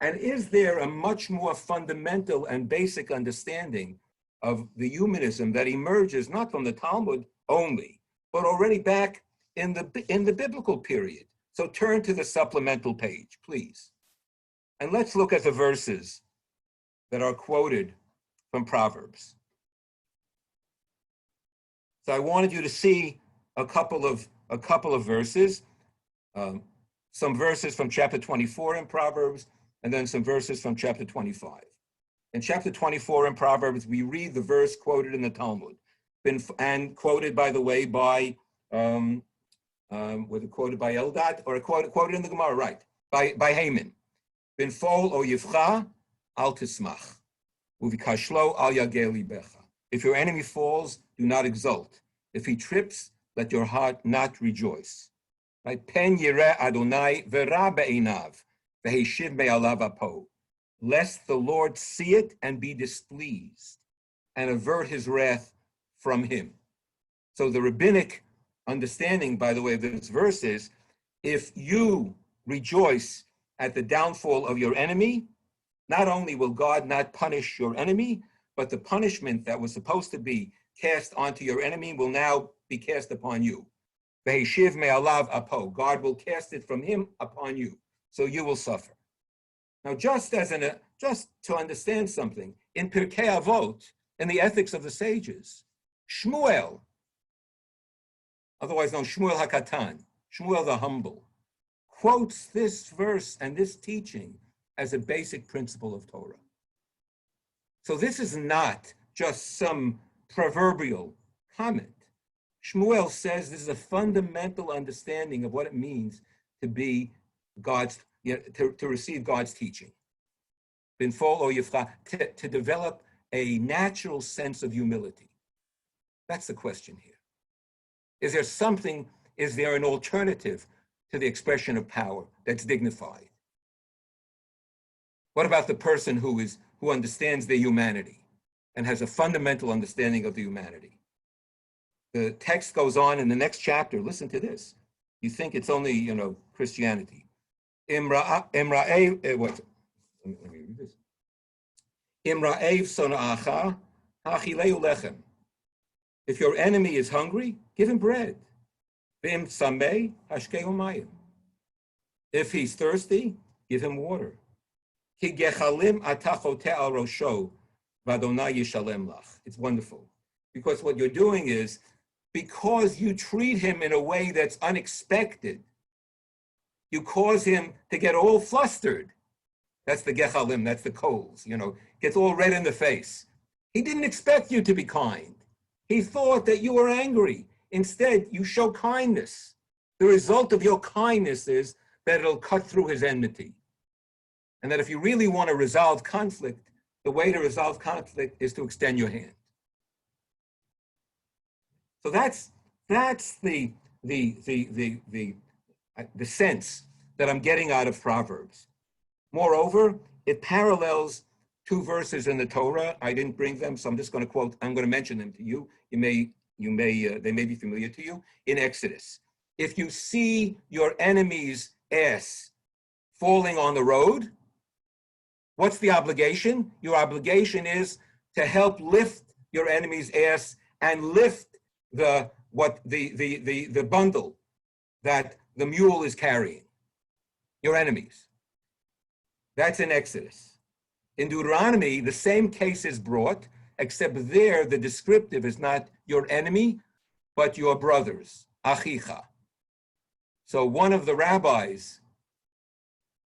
S2: And is there a much more fundamental and basic understanding of the humanism that emerges not from the Talmud only, but already back in the biblical period? So turn to the supplemental page, please. And let's look at the verses that are quoted from Proverbs. So I wanted you to see a couple of verses, some verses from chapter 24 in Proverbs, and then some verses from chapter 25. In chapter 24 in Proverbs, we read the verse quoted in the Talmud, and quoted, by the way, by was it quoted by Eldad, or quoted in the Gemara, right? By Haman. Bin fol o yivcha al tismach, uvikashlo al yageh libecha. If your enemy falls, do not exult. If he trips, let your heart not rejoice. Right? Pen yireh Adonai v'ra be'einav v'heishiv me'alav apo. Lest the Lord see it and be displeased, and avert his wrath from him. So the rabbinic understanding, by the way, of this verse is, if you rejoice at the downfall of your enemy, not only will God not punish your enemy, but the punishment that was supposed to be cast onto your enemy will now be cast upon you. Ve'eshiv me'alav apo. God will cast it from him upon you, so you will suffer. Now, just to understand something, in Pirkei Avot, in the ethics of the sages, Shmuel, otherwise known Shmuel HaKatan, Shmuel the humble, quotes this verse and this teaching as a basic principle of Torah. So this is not just some proverbial comment. Shmuel says this is a fundamental understanding of what it means to be to receive God's teaching. To develop a natural sense of humility. That's the question here. Is there an alternative to the expression of power that's dignified? What about the person who understands their humanity and has a fundamental understanding of the humanity? The text goes on in the next chapter. Listen to this. You think it's only, Christianity. Let me read this. If your enemy is hungry, give him bread. If he's thirsty, give him water. It's wonderful. Because what you're doing is, because you treat him in a way that's unexpected, you cause him to get all flustered. That's the gechalim, that's the coals, gets all red in the face. He didn't expect you to be kind. He thought that you were angry. Instead, you show kindness. The result of your kindness is that it'll cut through his enmity. And that if you really want to resolve conflict, the way to resolve conflict is to extend your hand. So that's the sense that I'm getting out of Proverbs. Moreover, it parallels two verses in the Torah. I didn't bring them, so I'm going to mention them to you. They may be familiar to you. In Exodus, if you see your enemy's ass falling on the road, what's the obligation? Your obligation is to help lift your enemy's ass and lift the bundle that the mule is carrying. Your enemies. That's in Exodus. In Deuteronomy, the same case is brought, except there the descriptive is not your enemy, but your brothers. achicha. So one of the rabbis,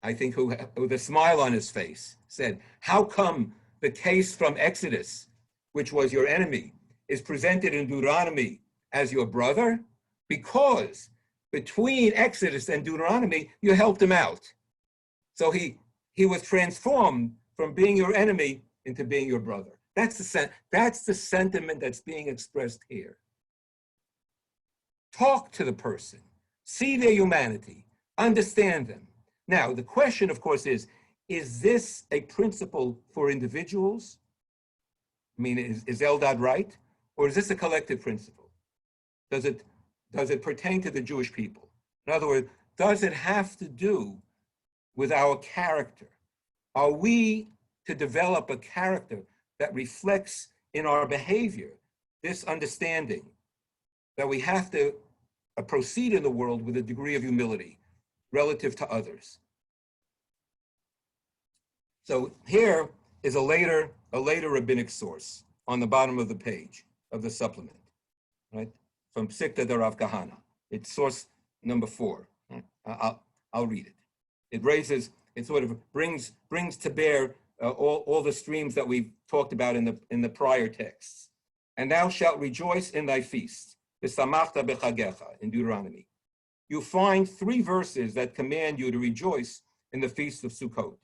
S2: I think, who with a smile on his face, said, how come the case from Exodus, which was your enemy, is presented in Deuteronomy as your brother? Because between Exodus and Deuteronomy, you helped him out. So he was transformed from being your enemy into being your brother. That's the sentiment that's being expressed here. Talk to the person, see their humanity, understand them. Now, the question, of course, is this a principle for individuals? I mean, is Eldad right? Or is this a collective principle? Does it pertain to the Jewish people? In other words, does it have to do with our character? Are we to develop a character that reflects in our behavior this understanding that we have to proceed in the world with a degree of humility relative to others? So here is a later rabbinic source on the bottom of the page of the supplement, right? From Psikta de Rav Kahana. It's source number 4. I'll read it. It sort of brings to bear all the streams that we've talked about in the prior texts. And thou shalt rejoice in thy feast, v'samachta b'chagecha, in Deuteronomy. You find 3 verses that command you to rejoice in the feast of Sukkot.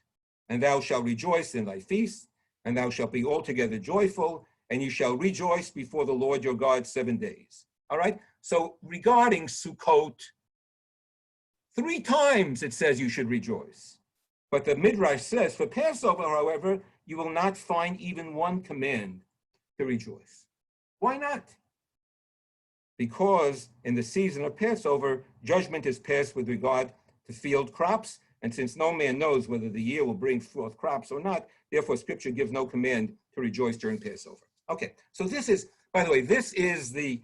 S2: And thou shalt rejoice in thy feast, and thou shalt be altogether joyful, and you shall rejoice before the Lord your God 7 days. All right? So regarding Sukkot, 3 times it says you should rejoice. But the Midrash says, for Passover, however, you will not find even 1 command to rejoice. Why not? Because in the season of Passover, judgment is passed with regard to field crops, and since no man knows whether the year will bring forth crops or not, therefore Scripture gives no command to rejoice during Passover. Okay, so this is, by the way, this is the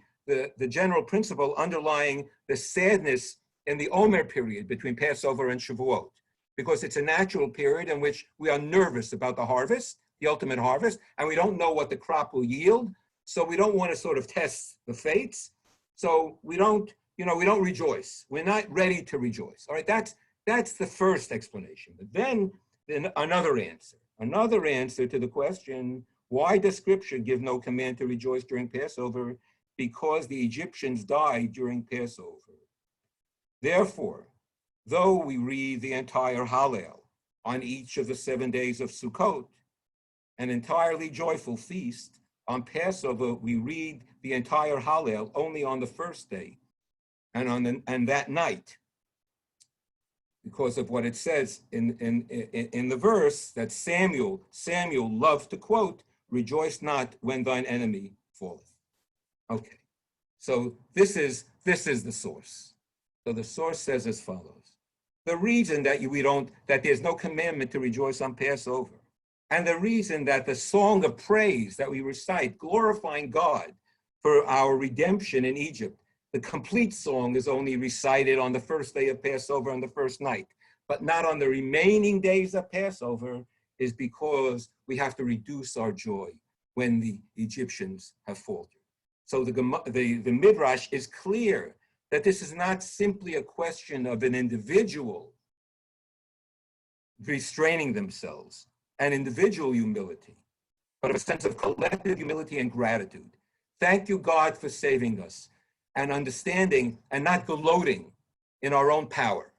S2: general principle underlying the sadness in the Omer period between Passover and Shavuot, because it's a natural period in which we are nervous about the harvest, the ultimate harvest, and we don't know what the crop will yield, so we don't want to sort of test the fates, so we don't rejoice. We're not ready to rejoice. All right, that's the first explanation. But then another answer to the question, why does Scripture give no command to rejoice during Passover? Because the Egyptians died during Passover. Therefore, though we read the entire Hallel on each of the 7 days of Sukkot, an entirely joyful feast, on Passover we read the entire Hallel only on the first day and that night, because of what it says in the verse that Samuel loved to quote, rejoice not when thine enemy falleth. Okay, so this is the source. So the source says as follows: the reason that that there's no commandment to rejoice on Passover, and the reason that the song of praise that we recite, glorifying God for our redemption in Egypt, the complete song is only recited on the first day of Passover on the first night, but not on the remaining days of Passover, is because we have to reduce our joy when the Egyptians have faltered. So the Midrash is clear that this is not simply a question of an individual restraining themselves and individual humility, but of a sense of collective humility and gratitude. Thank you, God, for saving us, and understanding and not gloating in our own power.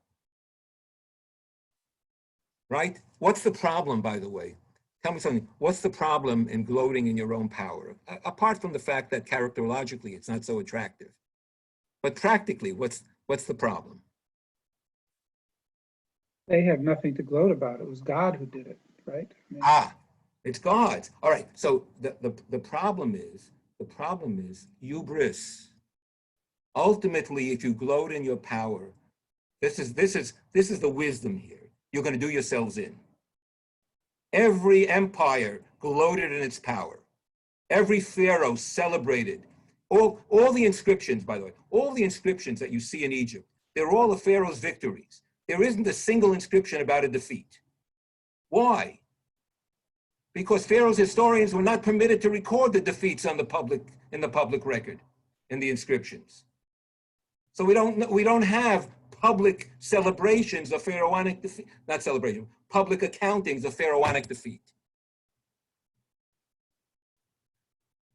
S2: Right? What's the problem, by the way? Tell me something. What's the problem in gloating in your own power? Apart from the fact that characterologically it's not so attractive. But practically, what's the problem?
S3: They have nothing to gloat about. It was God who did it, right? I mean,
S2: It's God's. All right. So the problem is hubris. Ultimately, if you gloat in your power, this is the wisdom here. You're going to do yourselves in. Every empire gloated in its power. Every pharaoh celebrated. All the inscriptions, by the way, all the inscriptions that you see in Egypt, they're all of Pharaoh's victories. There isn't a single inscription about a defeat. Why? Because Pharaoh's historians were not permitted to record the defeats in the public record, in the inscriptions. So we don't have public celebrations of pharaonic defeat, not celebration, public accountings of pharaonic defeat.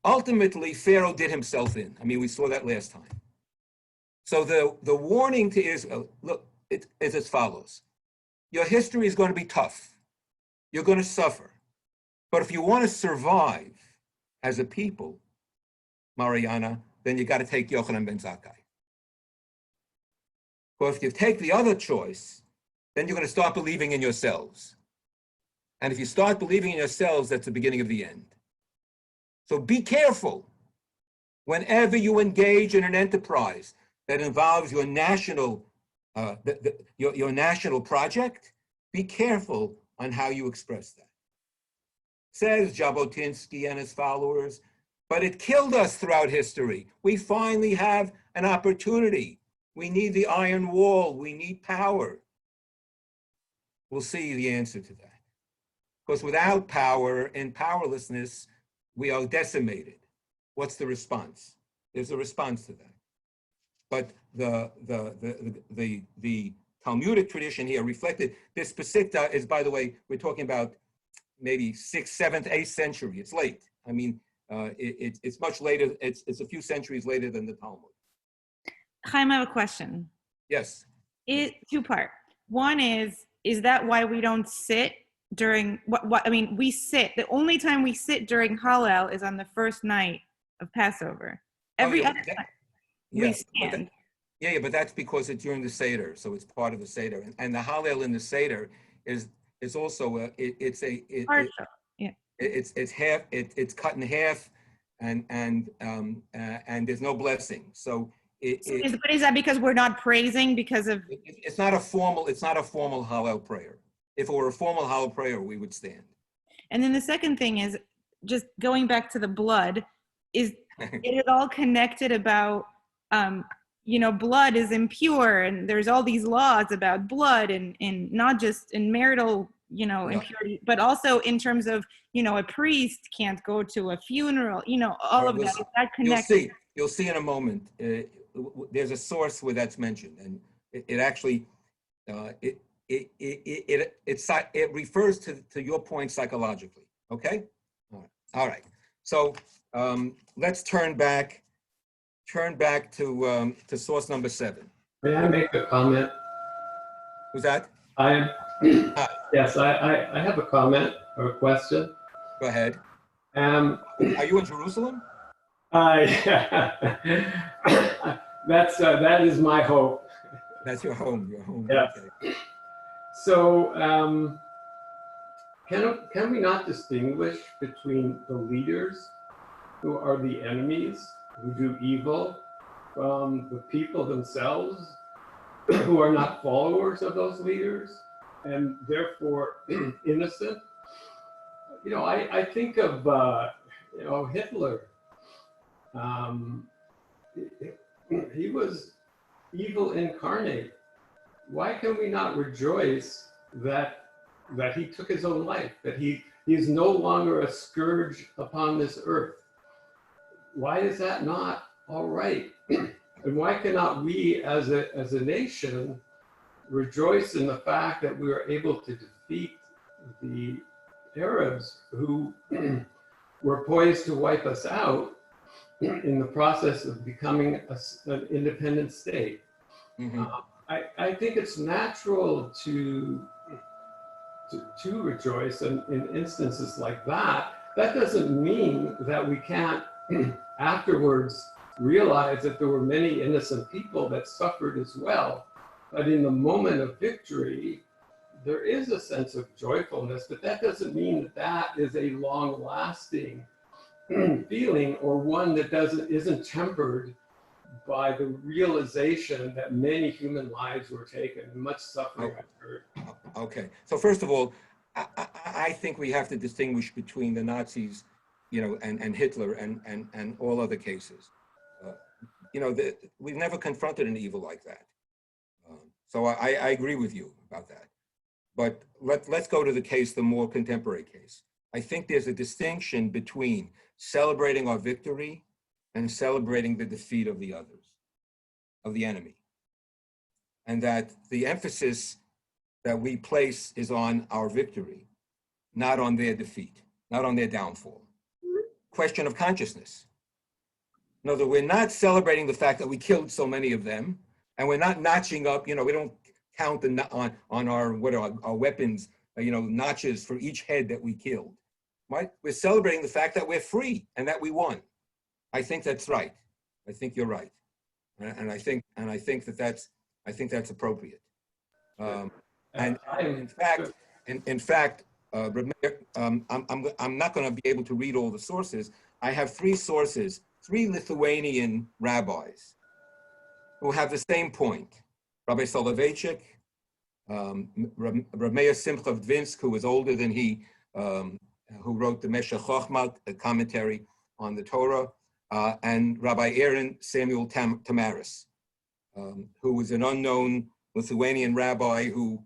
S2: Ultimately, Pharaoh did himself in. I mean, we saw that last time. So the warning to Israel, look, it is as follows. Your history is going to be tough. You're going to suffer. But if you want to survive as a people, Mariana, then you got to take Yochanan ben Zakkai. But if you take the other choice, then you're going to start believing in yourselves. And if you start believing in yourselves, that's the beginning of the end. So be careful whenever you engage in an enterprise that involves your national, your national project. Be careful on how you express that. Says Jabotinsky and his followers, but it killed us throughout history. We finally have an opportunity. We need the iron wall. We need power. We'll see the answer to that. Because without power and powerlessness, we are decimated. What's the response? There's a response to that. But the Talmudic tradition here reflected, this Pesachta is, by the way, we're talking about maybe 6th, 7th, 8th century. It's late. I mean, it's much later. It's a few centuries later than the Talmud.
S5: Chaim, I have a question.
S2: Yes.
S5: Two-part. One is that why we don't sit during, I mean, we sit. The only time we sit during Hallel is on the first night of Passover. Every other time we stand.
S2: But that's because it's during the Seder, so it's part of the Seder. And the Hallel in the Seder is also it's half, it's cut in half, and there's no blessing. So
S5: but is that because we're not praising because of?
S2: It's not a formal Hallel prayer. If it were a formal Hallel prayer, we would stand.
S5: And then the second thing is just going back to the blood. Is it all connected about? Blood is impure, and there's all these laws about blood, and not just in marital, impurity, but also in terms of, a priest can't go to a funeral, all of that. Is that connected?
S2: You'll see in a moment. There's a source where that's mentioned, and it actually, it refers to your point psychologically. Okay. All right. So let's turn back to source number 7.
S6: May I make a comment?
S2: Who's that?
S6: Yes, I have a comment or a question.
S2: Go ahead. Are you in Jerusalem?
S6: That is my hope.
S2: That's your home. Your home.
S6: Yes.
S2: Okay.
S6: So can we not distinguish between the leaders who are the enemies, who do evil, from the people themselves who are not followers of those leaders and therefore innocent? I think of Hitler. He was evil incarnate. Why can we not rejoice that he took his own life, that he is no longer a scourge upon this earth? Why is that not all right? And why cannot we as a nation rejoice in the fact that we were able to defeat the Arabs who were poised to wipe us out in the process of becoming an independent state? Mm-hmm. I think it's natural to rejoice in instances like that. That doesn't mean that we can't afterwards realize that there were many innocent people that suffered as well. But in the moment of victory, there is a sense of joyfulness, but that doesn't mean that is a long-lasting feeling, or one that isn't tempered by the realization that many human lives were taken and much suffering occurred.
S2: Okay, so first of all, I think we have to distinguish between the Nazis, and Hitler and all other cases. We've never confronted an evil like that. So I agree with you about that. But let's go to the more contemporary case. I think there's a distinction between celebrating our victory and celebrating the defeat of the others. of the enemy. And that the emphasis that we place is on our victory, not on their defeat, not on their downfall. Question of consciousness. No, that we're not celebrating the fact that we killed so many of them, and we're not notching up, we don't count on our weapons, notches for each head that we killed, right? We're celebrating the fact that we're free and that we won. I think that's right. I think you're right. And I think that's appropriate. And in fact, I'm not going to be able to read all the sources. I have three sources, three Lithuanian rabbis who have the same point. Rabbi Soloveitchik, Rameir Simcha Dvinsk, who was older than he, who wrote the Meshech Chochmah, a commentary on the Torah, and Rabbi Aaron Samuel Tamaris, who was an unknown Lithuanian rabbi who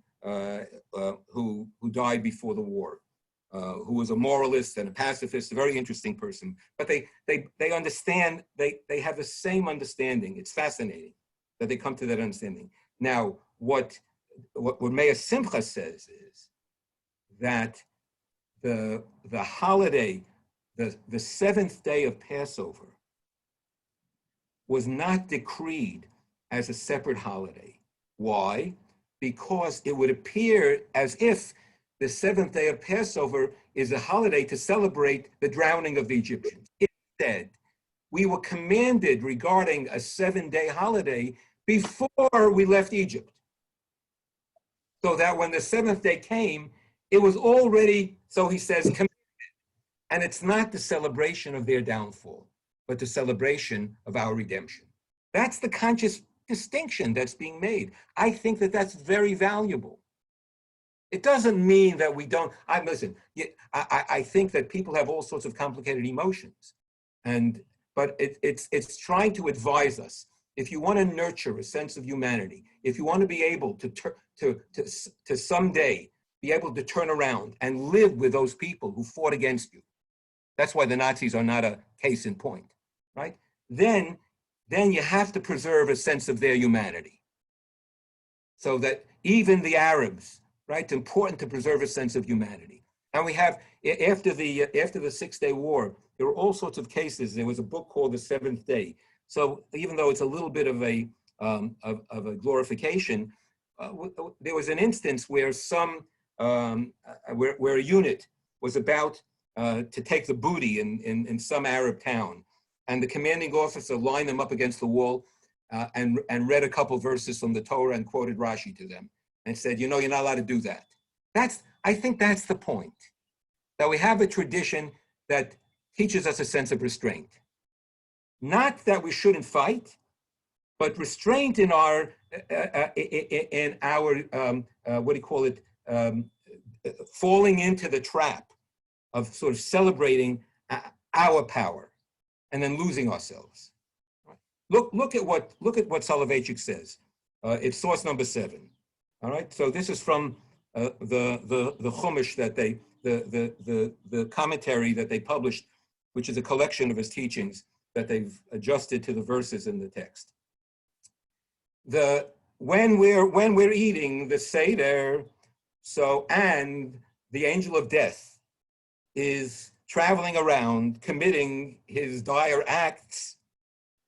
S2: died before the war, who was a moralist and a pacifist, a very interesting person. But they understand, they have the same understanding. It's fascinating that they come to that understanding. Now, what Meir Simcha says is that the holiday, the seventh day of Passover, was not decreed as a separate holiday. Why? Because it would appear as if the seventh day of Passover is a holiday to celebrate the drowning of the Egyptians. Instead, we were commanded regarding a 7-day holiday before we left Egypt. So that when the seventh day came, it was already, so he says, committed. And it's not the celebration of their downfall, but the celebration of our redemption. That's the conscious distinction that's being made. I think that that's very valuable. It doesn't mean that we don't, listen, I think that people have all sorts of complicated emotions, but it's trying to advise us. If you want to nurture a sense of humanity, if you want to be able to someday be able to turn around and live with those people who fought against you, that's why the Nazis are not a case in point, right? Then you have to preserve a sense of their humanity. So that even the Arabs, right, it's important to preserve a sense of humanity. And we have, after the 6-Day War, there were all sorts of cases. There was a book called The Seventh Day. So even though it's a little bit of a glorification, there was an instance where where a unit was about to take the booty in some Arab town, and the commanding officer lined them up against the wall and read a couple verses from the Torah and quoted Rashi to them and said, you're not allowed to do that. I think that's the point, that we have a tradition that teaches us a sense of restraint. Not that we shouldn't fight, but restraint in our falling into the trap of sort of celebrating our power and then losing ourselves. Look at what Soloveitchik says. It's source number 7. All right. So this is from the Chumash that the commentary that they published, which is a collection of his teachings that they've adjusted to the verses in the text. When we're eating the Seder, and the angel of death is traveling around committing his dire acts,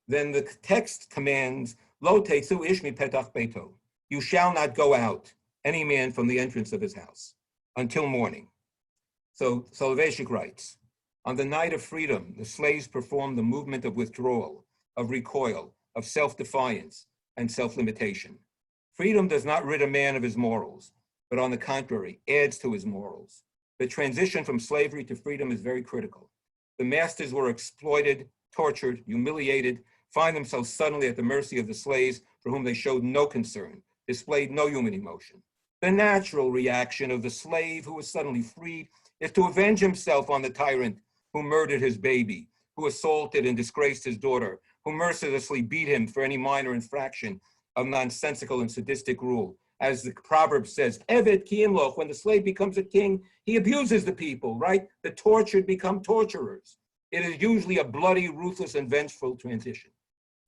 S2: then the text commands, Lo tetzu ish mipetach beito. You shall not go out, any man, from the entrance of his house until morning. So Soloveitchik writes, on the night of freedom, the slaves perform the movement of withdrawal, of recoil, of self-defiance, and self-limitation. Freedom does not rid a man of his morals, but on the contrary, adds to his morals. The transition from slavery to freedom is very critical. The masters were exploited, tortured, humiliated, find themselves suddenly at the mercy of the slaves for whom they showed no concern, displayed no human emotion. The natural reaction of the slave who was suddenly freed is to avenge himself on the tyrant who murdered his baby, who assaulted and disgraced his daughter, who mercilessly beat him for any minor infraction of nonsensical and sadistic rule. As the proverb says, Evet ki imloch, when the slave becomes a king, he abuses the people, right? The tortured become torturers. It is usually a bloody, ruthless, and vengeful transition.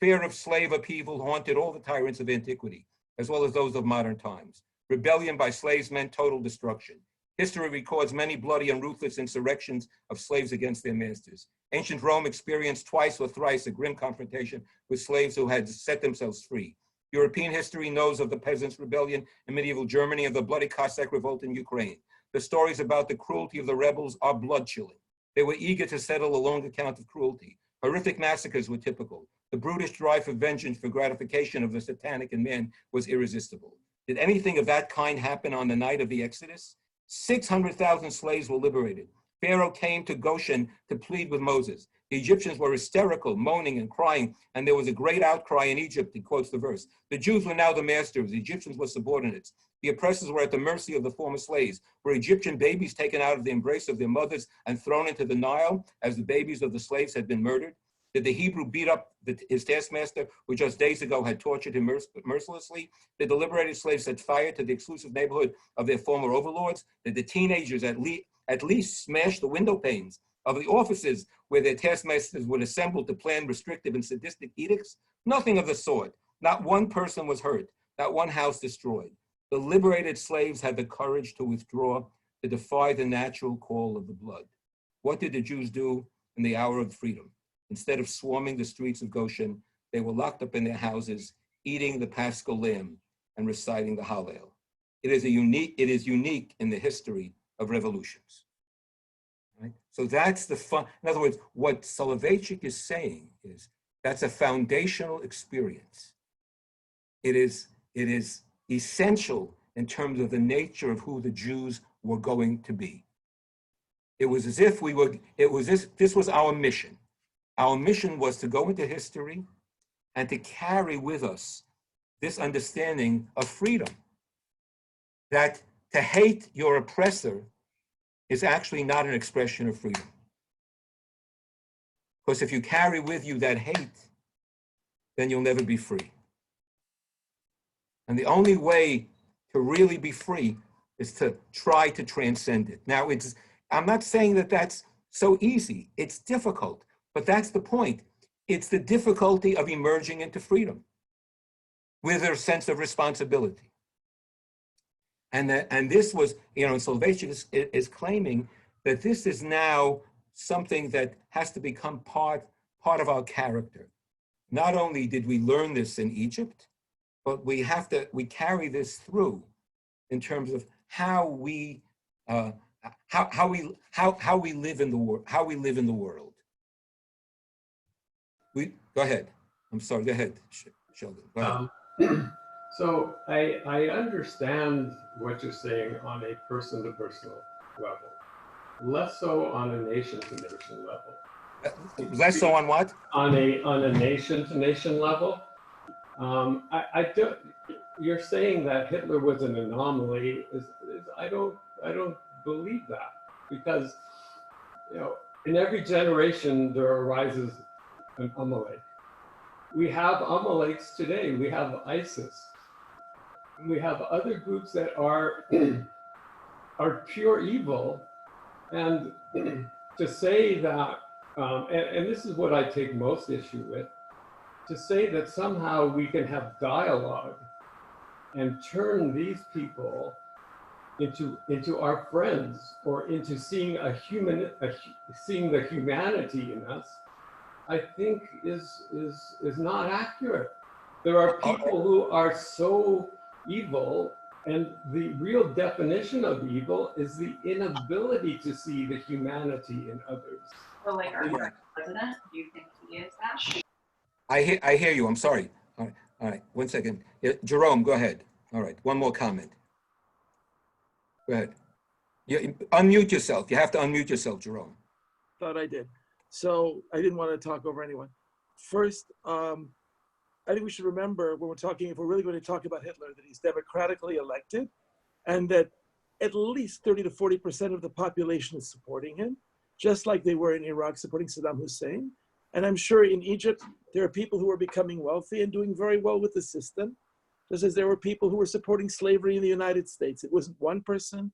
S2: Fear of slave upheaval haunted all the tyrants of antiquity, as well as those of modern times. Rebellion by slaves meant total destruction. History records many bloody and ruthless insurrections of slaves against their masters. Ancient Rome experienced twice or thrice a grim confrontation with slaves who had set themselves free. European history knows of the Peasants' Rebellion in medieval Germany and the bloody Cossack revolt in Ukraine. The stories about the cruelty of the rebels are blood-chilling. They were eager to settle a long account of cruelty. Horrific massacres were typical. The brutish drive for vengeance, for gratification of the satanic in man was irresistible. Did anything of that kind happen on the night of the Exodus? 600,000 slaves were liberated. Pharaoh came to Goshen to plead with Moses. The Egyptians were hysterical, moaning and crying, and there was a great outcry in Egypt, he quotes the verse. The Jews were now the masters, the Egyptians were subordinates. The oppressors were at the mercy of the former slaves. Were Egyptian babies taken out of the embrace of their mothers and thrown into the Nile as the babies of the slaves had been murdered? Did the Hebrew beat up his taskmaster, who just days ago had tortured him mercilessly? Did the liberated slaves set fire to the exclusive neighborhood of their former overlords? Did the teenagers at least smash the window panes of the offices where their taskmasters would assemble to plan restrictive and sadistic edicts? Nothing of the sort. Not one person was hurt, not one house destroyed. The liberated slaves had the courage to withdraw, to defy the natural call of the blood. What did the Jews do in the hour of freedom? Instead of swarming the streets of Goshen, they were locked up in their houses, eating the Paschal lamb and reciting the Hallel. It is unique in the history of revolutions. Right? So that's the fun. In other words, what Soloveitchik is saying is that's a foundational experience. It is essential in terms of the nature of who the Jews were going to be. It was as if this was our mission. Our mission was to go into history and to carry with us this understanding of freedom, that to hate your oppressor is actually not an expression of freedom. Because if you carry with you that hate, then you'll never be free. And the only way to really be free is to try to transcend it. Now, I'm not saying that that's so easy. It's difficult. But that's the point. It's the difficulty of emerging into freedom with a sense of responsibility. And this was, Soloveitchik is claiming that this is now something that has to become part of our character. Not only did we learn this in Egypt, but we carry this through in terms of how we live in the world. Go ahead. I'm sorry. Go ahead, Sheldon. Go ahead.
S6: So I understand what you're saying on a person-to-person level, less so on a nation-to-nation level.
S2: Less so on what?
S6: On a nation-to-nation level. You're saying that Hitler was an anomaly. I don't believe that, because in every generation there arises an Amalek. We have Amaleks today. We have ISIS. We have other groups that are pure evil. And to say that, and this is what I take most issue with, to say that somehow we can have dialogue and turn these people into our friends, or into seeing seeing the humanity in us, I think is not accurate. There are people who are so evil, and the real definition of evil is the inability to see the humanity in others.
S7: So, like our current president, do you think he is that?
S2: I hear you. I'm sorry. All right. 1 second. Jerome, go ahead. All right. One more comment. Go ahead. You unmute yourself. You have to unmute yourself, Jerome.
S8: Thought I did. So I didn't want to talk over anyone. First, I think we should remember when we're talking, if we're really going to talk about Hitler, that he's democratically elected, and that at least 30 to 40% of the population is supporting him, just like they were in Iraq supporting Saddam Hussein. And I'm sure in Egypt, there are people who are becoming wealthy and doing very well with the system, just as there were people who were supporting slavery in the United States. It wasn't one person.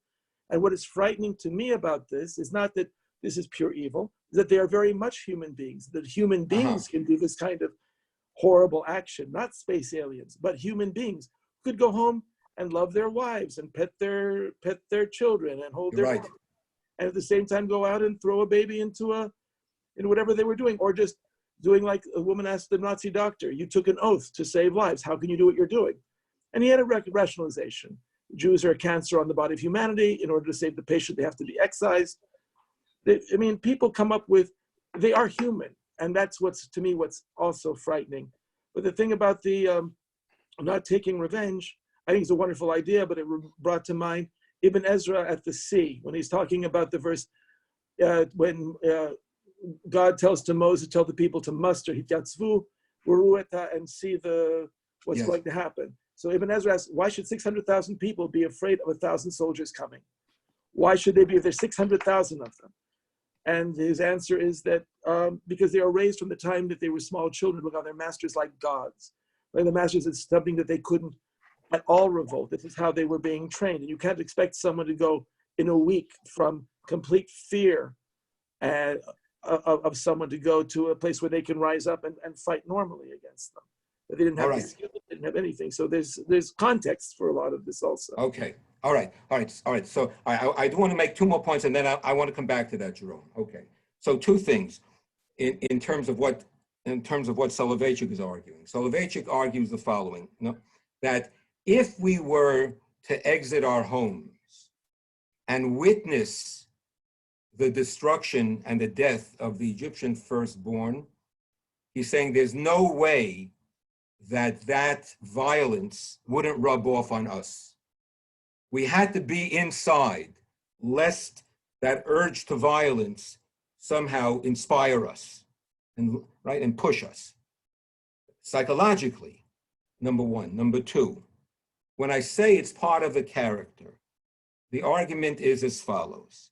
S8: And what is frightening to me about this is not that this is pure evil, is that they are very much human beings, that human beings can do this kind of horrible action, not space aliens, but human beings who could go home and love their wives and pet their children and hold
S2: You're
S8: their
S2: right.
S8: and at the same time go out and throw a baby into whatever they were doing, or just doing like a woman asked the Nazi doctor, you took an oath to save lives. How can you do what you're doing? And he had a rationalization. Jews are a cancer on the body of humanity. In order to save the patient, they have to be excised. People come up with, they are human. And that's to me, what's also frightening. But the thing about the not taking revenge, I think it's a wonderful idea, but it brought to mind Ibn Ezra at the sea, when he's talking about the verse, when God tells to Moses, tell the people to muster, Hitatzvu, Urueta, and see what's
S2: Yes.
S8: going to happen. So Ibn Ezra asks, why should 600,000 people be afraid of 1,000 soldiers coming? Why should they be if there's 600,000 of them? And his answer is that because they are raised from the time that they were small children, look on their masters like gods. Like the masters is something that they couldn't at all revolt. This is how they were being trained. And you can't expect someone to go in a week from complete fear of someone to go to a place where they can rise up and fight normally against them. But they didn't have the skill, they didn't have anything. So there's context for a lot of this also.
S2: Okay. All right. So I do want to make two more points, and then I want to come back to that, Jerome. Okay. So two things in terms of what Soloveitchik is arguing. Soloveitchik argues the following: that if we were to exit our homes and witness the destruction and the death of the Egyptian firstborn, he's saying there's no way that violence wouldn't rub off on us. We had to be inside, lest that urge to violence somehow inspire us and push us. Psychologically, number one. Number two, when I say it's part of the character, the argument is as follows.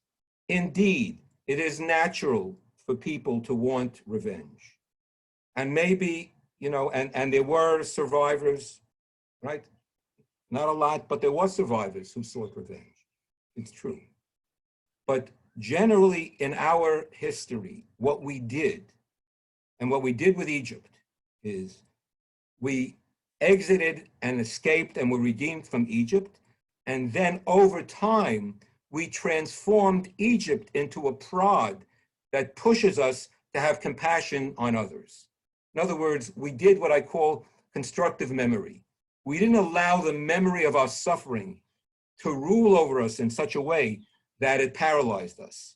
S2: Indeed, it is natural for people to want revenge. And maybe, and there were survivors, right? Not a lot, but there were survivors who sought revenge. It's true. But generally in our history, what we did with Egypt is we exited and escaped and were redeemed from Egypt. And then over time, we transformed Egypt into a prod that pushes us to have compassion on others. In other words, we did what I call constructive memory. We didn't allow the memory of our suffering to rule over us in such a way that it paralyzed us.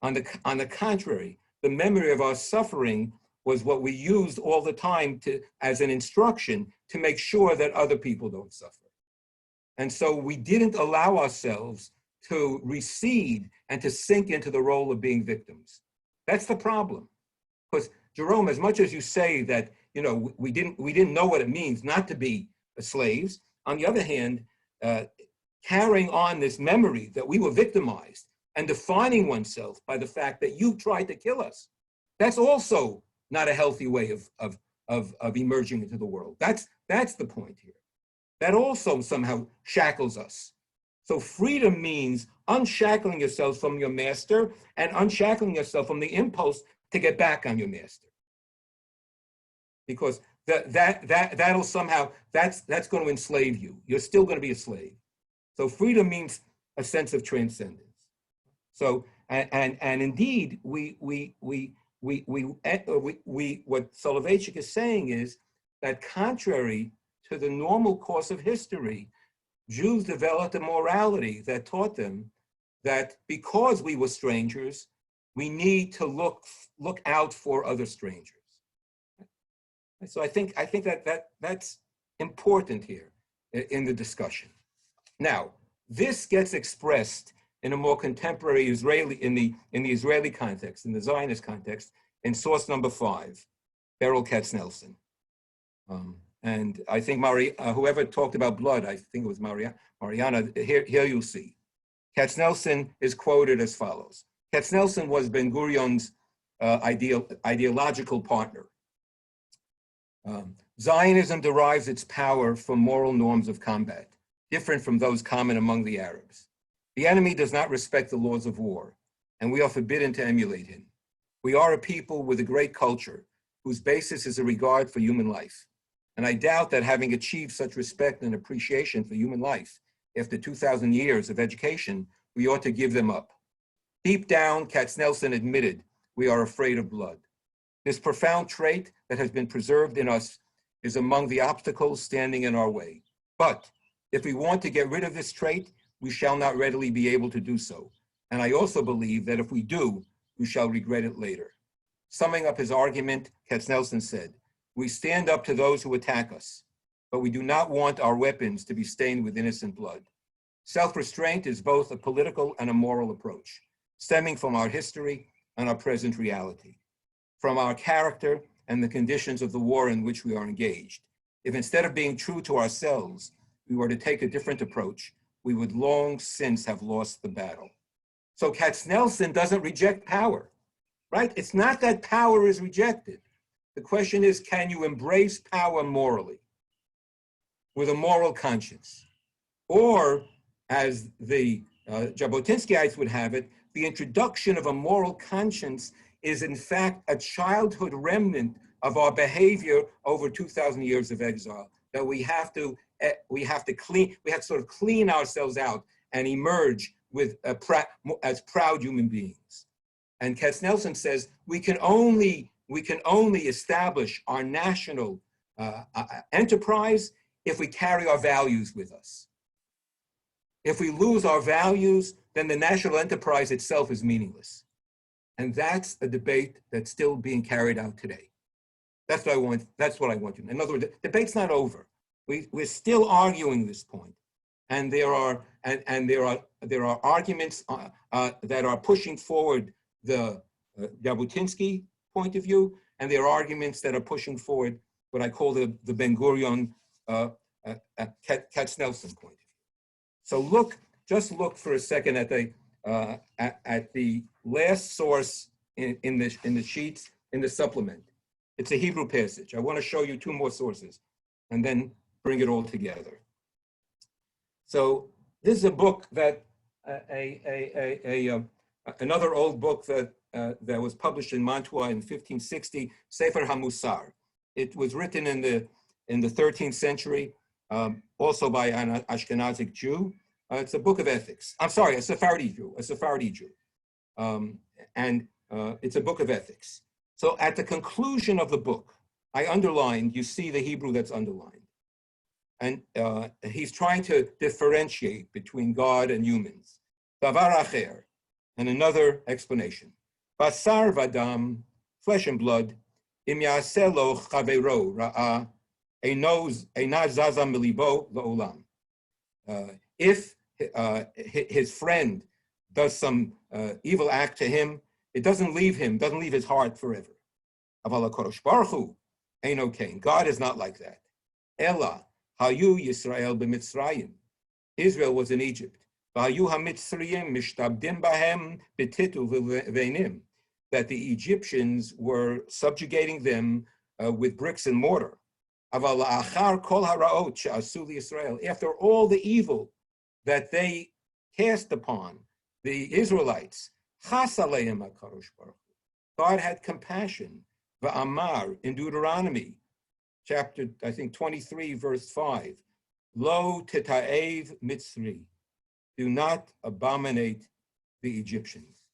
S2: On the contrary, the memory of our suffering was what we used all the time as an instruction to make sure that other people don't suffer. And so we didn't allow ourselves to recede and to sink into the role of being victims. That's the problem. Because Jerome, as much as you say that, we didn't know what it means not to be slaves, on the other hand, carrying on this memory that we were victimized and defining oneself by the fact that you tried to kill us, that's also not a healthy way of emerging into the world. That's the point here. That also somehow shackles us. So freedom means unshackling yourself from your master and unshackling yourself from the impulse to get back on your master. Because that'll somehow, that's going to enslave you. You're still going to be a slave. So freedom means a sense of transcendence. So, and indeed, what Soloveitchik is saying is that contrary to the normal course of history, Jews developed a morality that taught them that because we were strangers, we need to look out for other strangers. So I think that's important here in the discussion. Now, this gets expressed in a more contemporary in the Israeli context, in the Zionist context, in source number 5, Beryl Katznelson. And I think whoever talked about blood, I think it was Mariana, here you'll see. Katznelson is quoted as follows. Katznelson was Ben-Gurion's ideological partner. Zionism derives its power from moral norms of combat, different from those common among the Arabs. The enemy does not respect the laws of war, and we are forbidden to emulate him. We are a people with a great culture, whose basis is a regard for human life. And I doubt that having achieved such respect and appreciation for human life after 2,000 years of education, we ought to give them up. Deep down, Katznelson admitted, we are afraid of blood. This profound trait that has been preserved in us is among the obstacles standing in our way. But if we want to get rid of this trait, we shall not readily be able to do so. And I also believe that if we do, we shall regret it later. Summing up his argument, Katznelson said, we stand up to those who attack us, but we do not want our weapons to be stained with innocent blood. Self-restraint is both a political and a moral approach, stemming from our history and our present reality, from our character and the conditions of the war in which we are engaged. If instead of being true to ourselves, we were to take a different approach, we would long since have lost the battle. So Katznelson doesn't reject power, right? It's not that power is rejected. The question is, can you embrace power morally, with a moral conscience? Or, as the Jabotinskyites would have it, the introduction of a moral conscience is in fact a childhood remnant of our behavior over 2,000 years of exile, that we have to sort of clean ourselves out and emerge with as proud human beings. And Katznelson says we can only establish our national enterprise if we carry our values with us. If we lose our values, then the national enterprise itself is meaningless. And that's a debate that's still being carried out today. That's what I want to know. In other words, the debate's not over. We're still arguing this point. And there are arguments that are pushing forward the Jabotinsky point of view, and there are arguments that are pushing forward what I call the Ben-Gurion Katznelson point of view. So just look for a second at the last source in the sheets in the supplement. It's a Hebrew passage. I want to show you two more sources, and then bring it all together. So this is a book that another old book that was published in Mantua in 1560, Sefer HaMusar. It was written in the 13th century, also by an Ashkenazic Jew. It's a book of ethics. I'm sorry, a Sephardi Jew. And it's a book of ethics. So at the conclusion of the book, I underlined, you see the Hebrew that's underlined. And he's trying to differentiate between God and humans. Davar acher, and another explanation. Basar vadam, flesh and blood, im yaseh lo chavero ra'a, eina zaza milibo la'olam. If his friend does some evil act to him, it doesn't leave his heart forever. Aval HaKadosh Baruch Hu eino kain. God is not like that. Ella hayu Yisrael b'Mitzrayim. Israel was in Egypt. Hayu ha'Mitzrayim mishtabdim bahem b'titu v'einim. That the Egyptians were subjugating them with bricks and mortar. Aval la'achar kol haraot she'asu Yisrael. After all the evil that they cast upon the Israelites, chas aleim HaKadosh Baruch Hu. God had compassion. Va'amar in Deuteronomy, chapter, I think 23, verse 5. Lo tita'ev Mitzri. Do not abominate the Egyptians.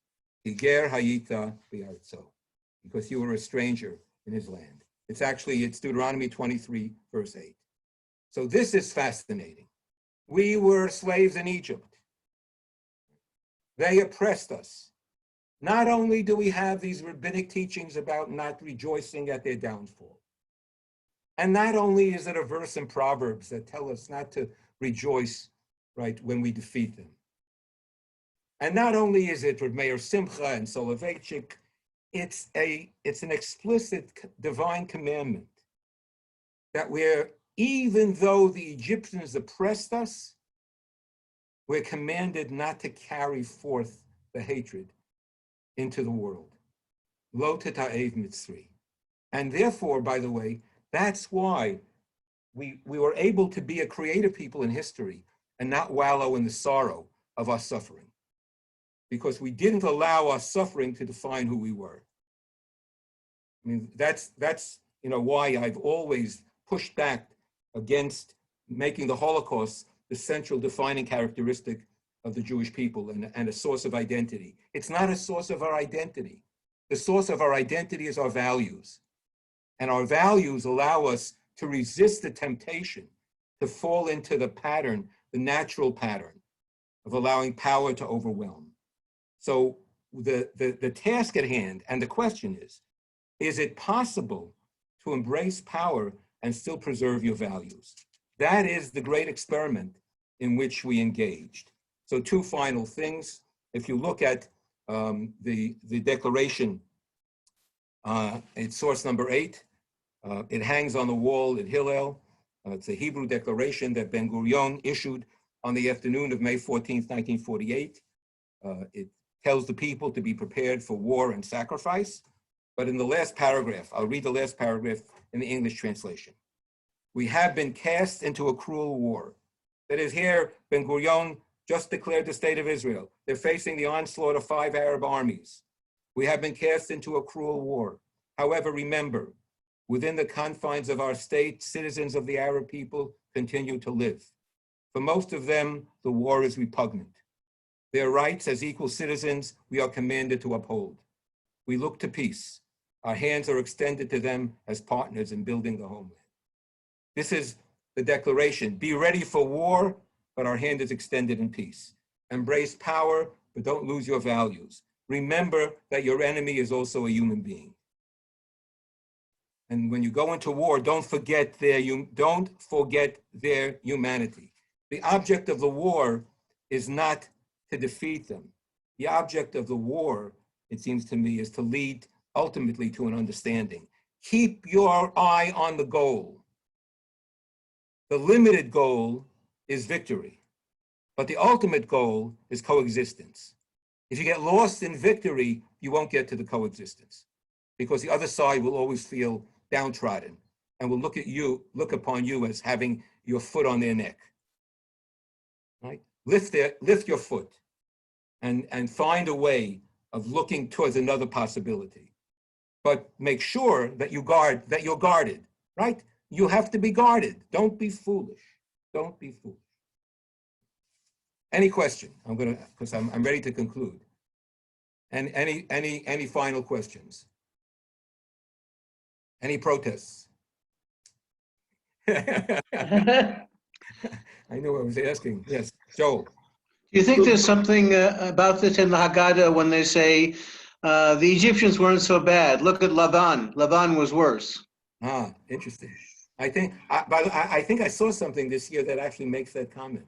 S2: Higer hayita bi'artzo. Because you were a stranger in his land. It's Deuteronomy 23, verse 8. So this is fascinating. We were slaves in Egypt. They oppressed us. Not only do we have these rabbinic teachings about not rejoicing at their downfall, and not only is it a verse in Proverbs that tell us not to rejoice, right, when we defeat them. And not only is it with Meir Simcha and Soloveitchik, it's an explicit divine commandment that even though the Egyptians oppressed us, we're commanded not to carry forth the hatred into the world. Lo teta'ev Mitzri. And therefore, by the way, that's why we were able to be a creative people in history and not wallow in the sorrow of our suffering. Because we didn't allow our suffering to define who we were. I mean, that's why I've always pushed back against making the Holocaust the central defining characteristic of the Jewish people and a source of identity. It's not a source of our identity. The source of our identity is our values. And our values allow us to resist the temptation to fall into the pattern, the natural pattern of allowing power to overwhelm. So the task at hand and the question is it possible to embrace power and still preserve your values? That is the great experiment in which we engaged. So two final things. If you look at the declaration, it's source number 8. It hangs on the wall at Hillel. It's a Hebrew declaration that Ben Gurion issued on the afternoon of May 14th, 1948. It tells the people to be prepared for war and sacrifice. But in the last paragraph, I'll read the last paragraph in the English translation. We have been cast into a cruel war. That is, here, Ben Gurion just declared the state of Israel. They're facing the onslaught of 5 Arab armies. We have been cast into a cruel war. However, remember, within the confines of our state, citizens of the Arab people continue to live. For most of them, the war is repugnant. Their rights as equal citizens, we are commanded to uphold. We look to peace. Our hands are extended to them as partners in building the homeland. This is the declaration. Be ready for war, but our hand is extended in peace. Embrace power, but don't lose your values. Remember that your enemy is also a human being. And when you go into war, don't forget their humanity. The object of the war is not to defeat them. The object of the war, it seems to me, is to lead ultimately to an understanding. Keep your eye on the goal. The limited goal is victory, but the ultimate goal is coexistence. If you get lost in victory, you won't get to the coexistence, because the other side will always feel downtrodden and will look upon you as having your foot on their neck. Right? Lift your foot and find a way of looking towards another possibility. But make sure that you're guarded, right? You have to be guarded. Don't be foolish. Don't be foolish. Any question? Because I'm ready to conclude. And any final questions? Any protests? I knew I was asking. Yes, Joel.
S4: Do you think there's something about this in the Haggadah when they say the Egyptians weren't so bad? Look at Lavan. Lavan was worse. Ah,
S2: Interesting. I think I saw something this year that actually makes that comment.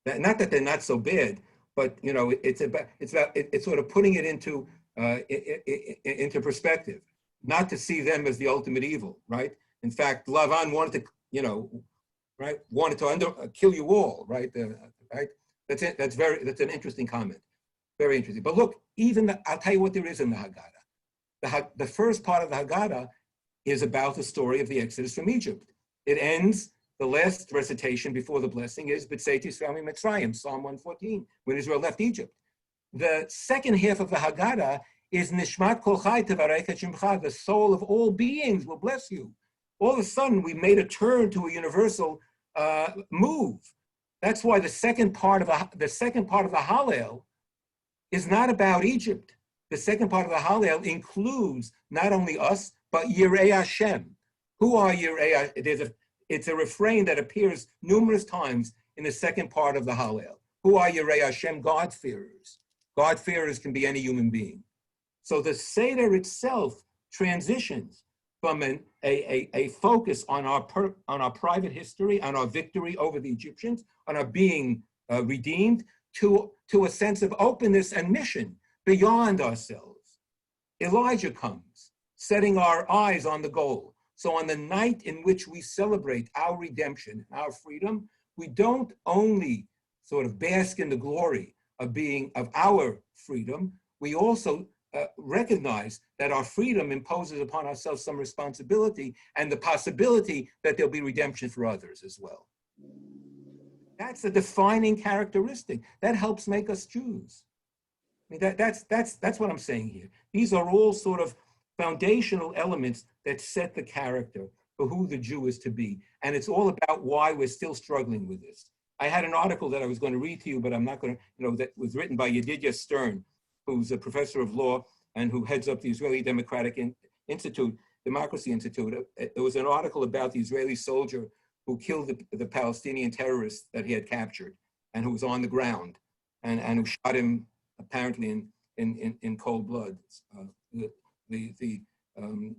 S2: Not that they're not so bad, but it's sort of putting it into perspective. Not to see them as the ultimate evil, right? In fact, Lavan wanted to kill you all, right? Right. That's an interesting comment. Very interesting. But look, I'll tell you what there is in the Haggadah. The first part of the Haggadah is about the story of the Exodus from Egypt. It ends, the last recitation before the blessing is B'tzeit Yisrael miMitzrayim, Psalm 114, when Israel left Egypt. The second half of the Haggadah is Nishmat Kol Chai Tevarech et Shemcha, the soul of all beings will bless you. All of a sudden, we made a turn to a universal move. That's why the second part of the Hallel is not about Egypt. The second part of the Hallel includes not only us, but Yirei Hashem. Who are Yirei? It's a refrain that appears numerous times in the second part of the Hallel. Who are Yirei Hashem? God-fearers. God-fearers can be any human being. So the Seder itself transitions from a focus on our private history, on our victory over the Egyptians, on our being redeemed, to a sense of openness and mission beyond ourselves. Elijah comes, setting our eyes on the goal. So on the night in which we celebrate our redemption, our freedom, we don't only sort of bask in the glory of our freedom, we also recognize that our freedom imposes upon ourselves some responsibility and the possibility that there'll be redemption for others as well. That's a defining characteristic. That helps make us Jews. I mean, that's what I'm saying here. These are all sort of foundational elements that set the character for who the Jew is to be. And it's all about why we're still struggling with this. I had an article that I was going to read to you, but I'm not going to, that was written by Yedidia Stern, who's a professor of law and who heads up the Israeli Democratic Democracy Institute. There was an article about the Israeli soldier who killed the Palestinian terrorist that he had captured and who was on the ground and who shot him apparently in cold blood. And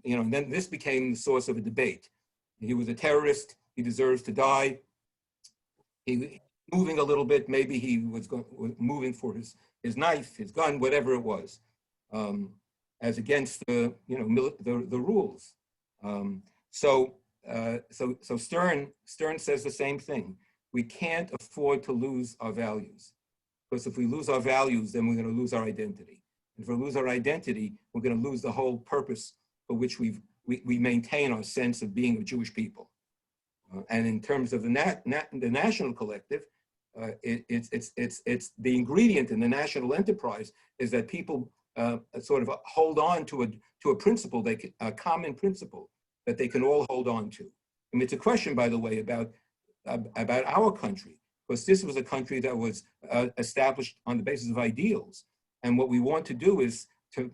S2: then this became the source of a debate. He was a terrorist. He deserves to die. He moving a little bit. Maybe he was moving for his knife, his gun, whatever it was, as against the rules. So Stern says the same thing. We can't afford to lose our values, because if we lose our values, then we're going to lose our identity. If we lose our identity, we're going to lose the whole purpose for which we maintain our sense of being a Jewish people. And in terms of the national collective, it's the ingredient in the national enterprise is that people sort of hold on to a principle, a common principle that they can all hold on to. And it's a question, by the way, about our country, because this was a country that was established on the basis of ideals. And what we want to do is to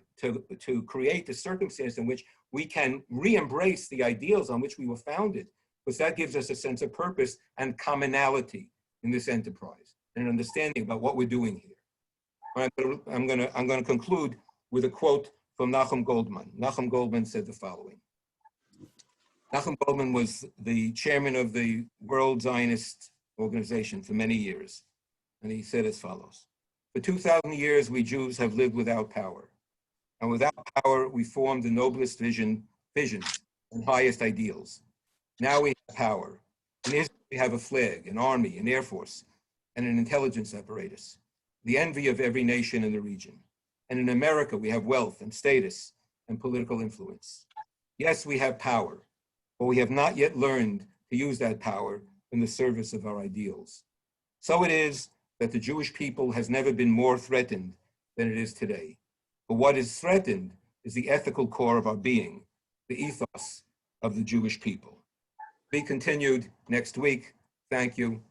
S2: create the circumstance in which we can re-embrace the ideals on which we were founded, because that gives us a sense of purpose and commonality in this enterprise and an understanding about what we're doing here. All right, I'm going to conclude with a quote from Nachum Goldman. Nachum Goldman said the following. Nachum Goldman was the chairman of the World Zionist Organization for many years, and he said as follows: "For 2,000 years, we Jews have lived without power, and without power, we formed the noblest visions and highest ideals. Now we have power. In Israel, we have a flag, an army, an air force, and an intelligence apparatus, the envy of every nation in the region. And in America, we have wealth and status and political influence. Yes, we have power, but we have not yet learned to use that power in the service of our ideals. So it is that the Jewish people has never been more threatened than it is today. But what is threatened is the ethical core of our being, the ethos of the Jewish people." Be continued next week. Thank you.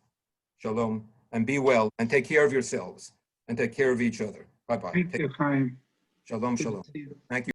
S2: Shalom. And be well. And take care of yourselves. And take care of each other. Bye-bye.
S3: Thank you, Chaim.
S2: Shalom,
S3: Good to
S2: shalom.
S3: see you.
S2: Thank you.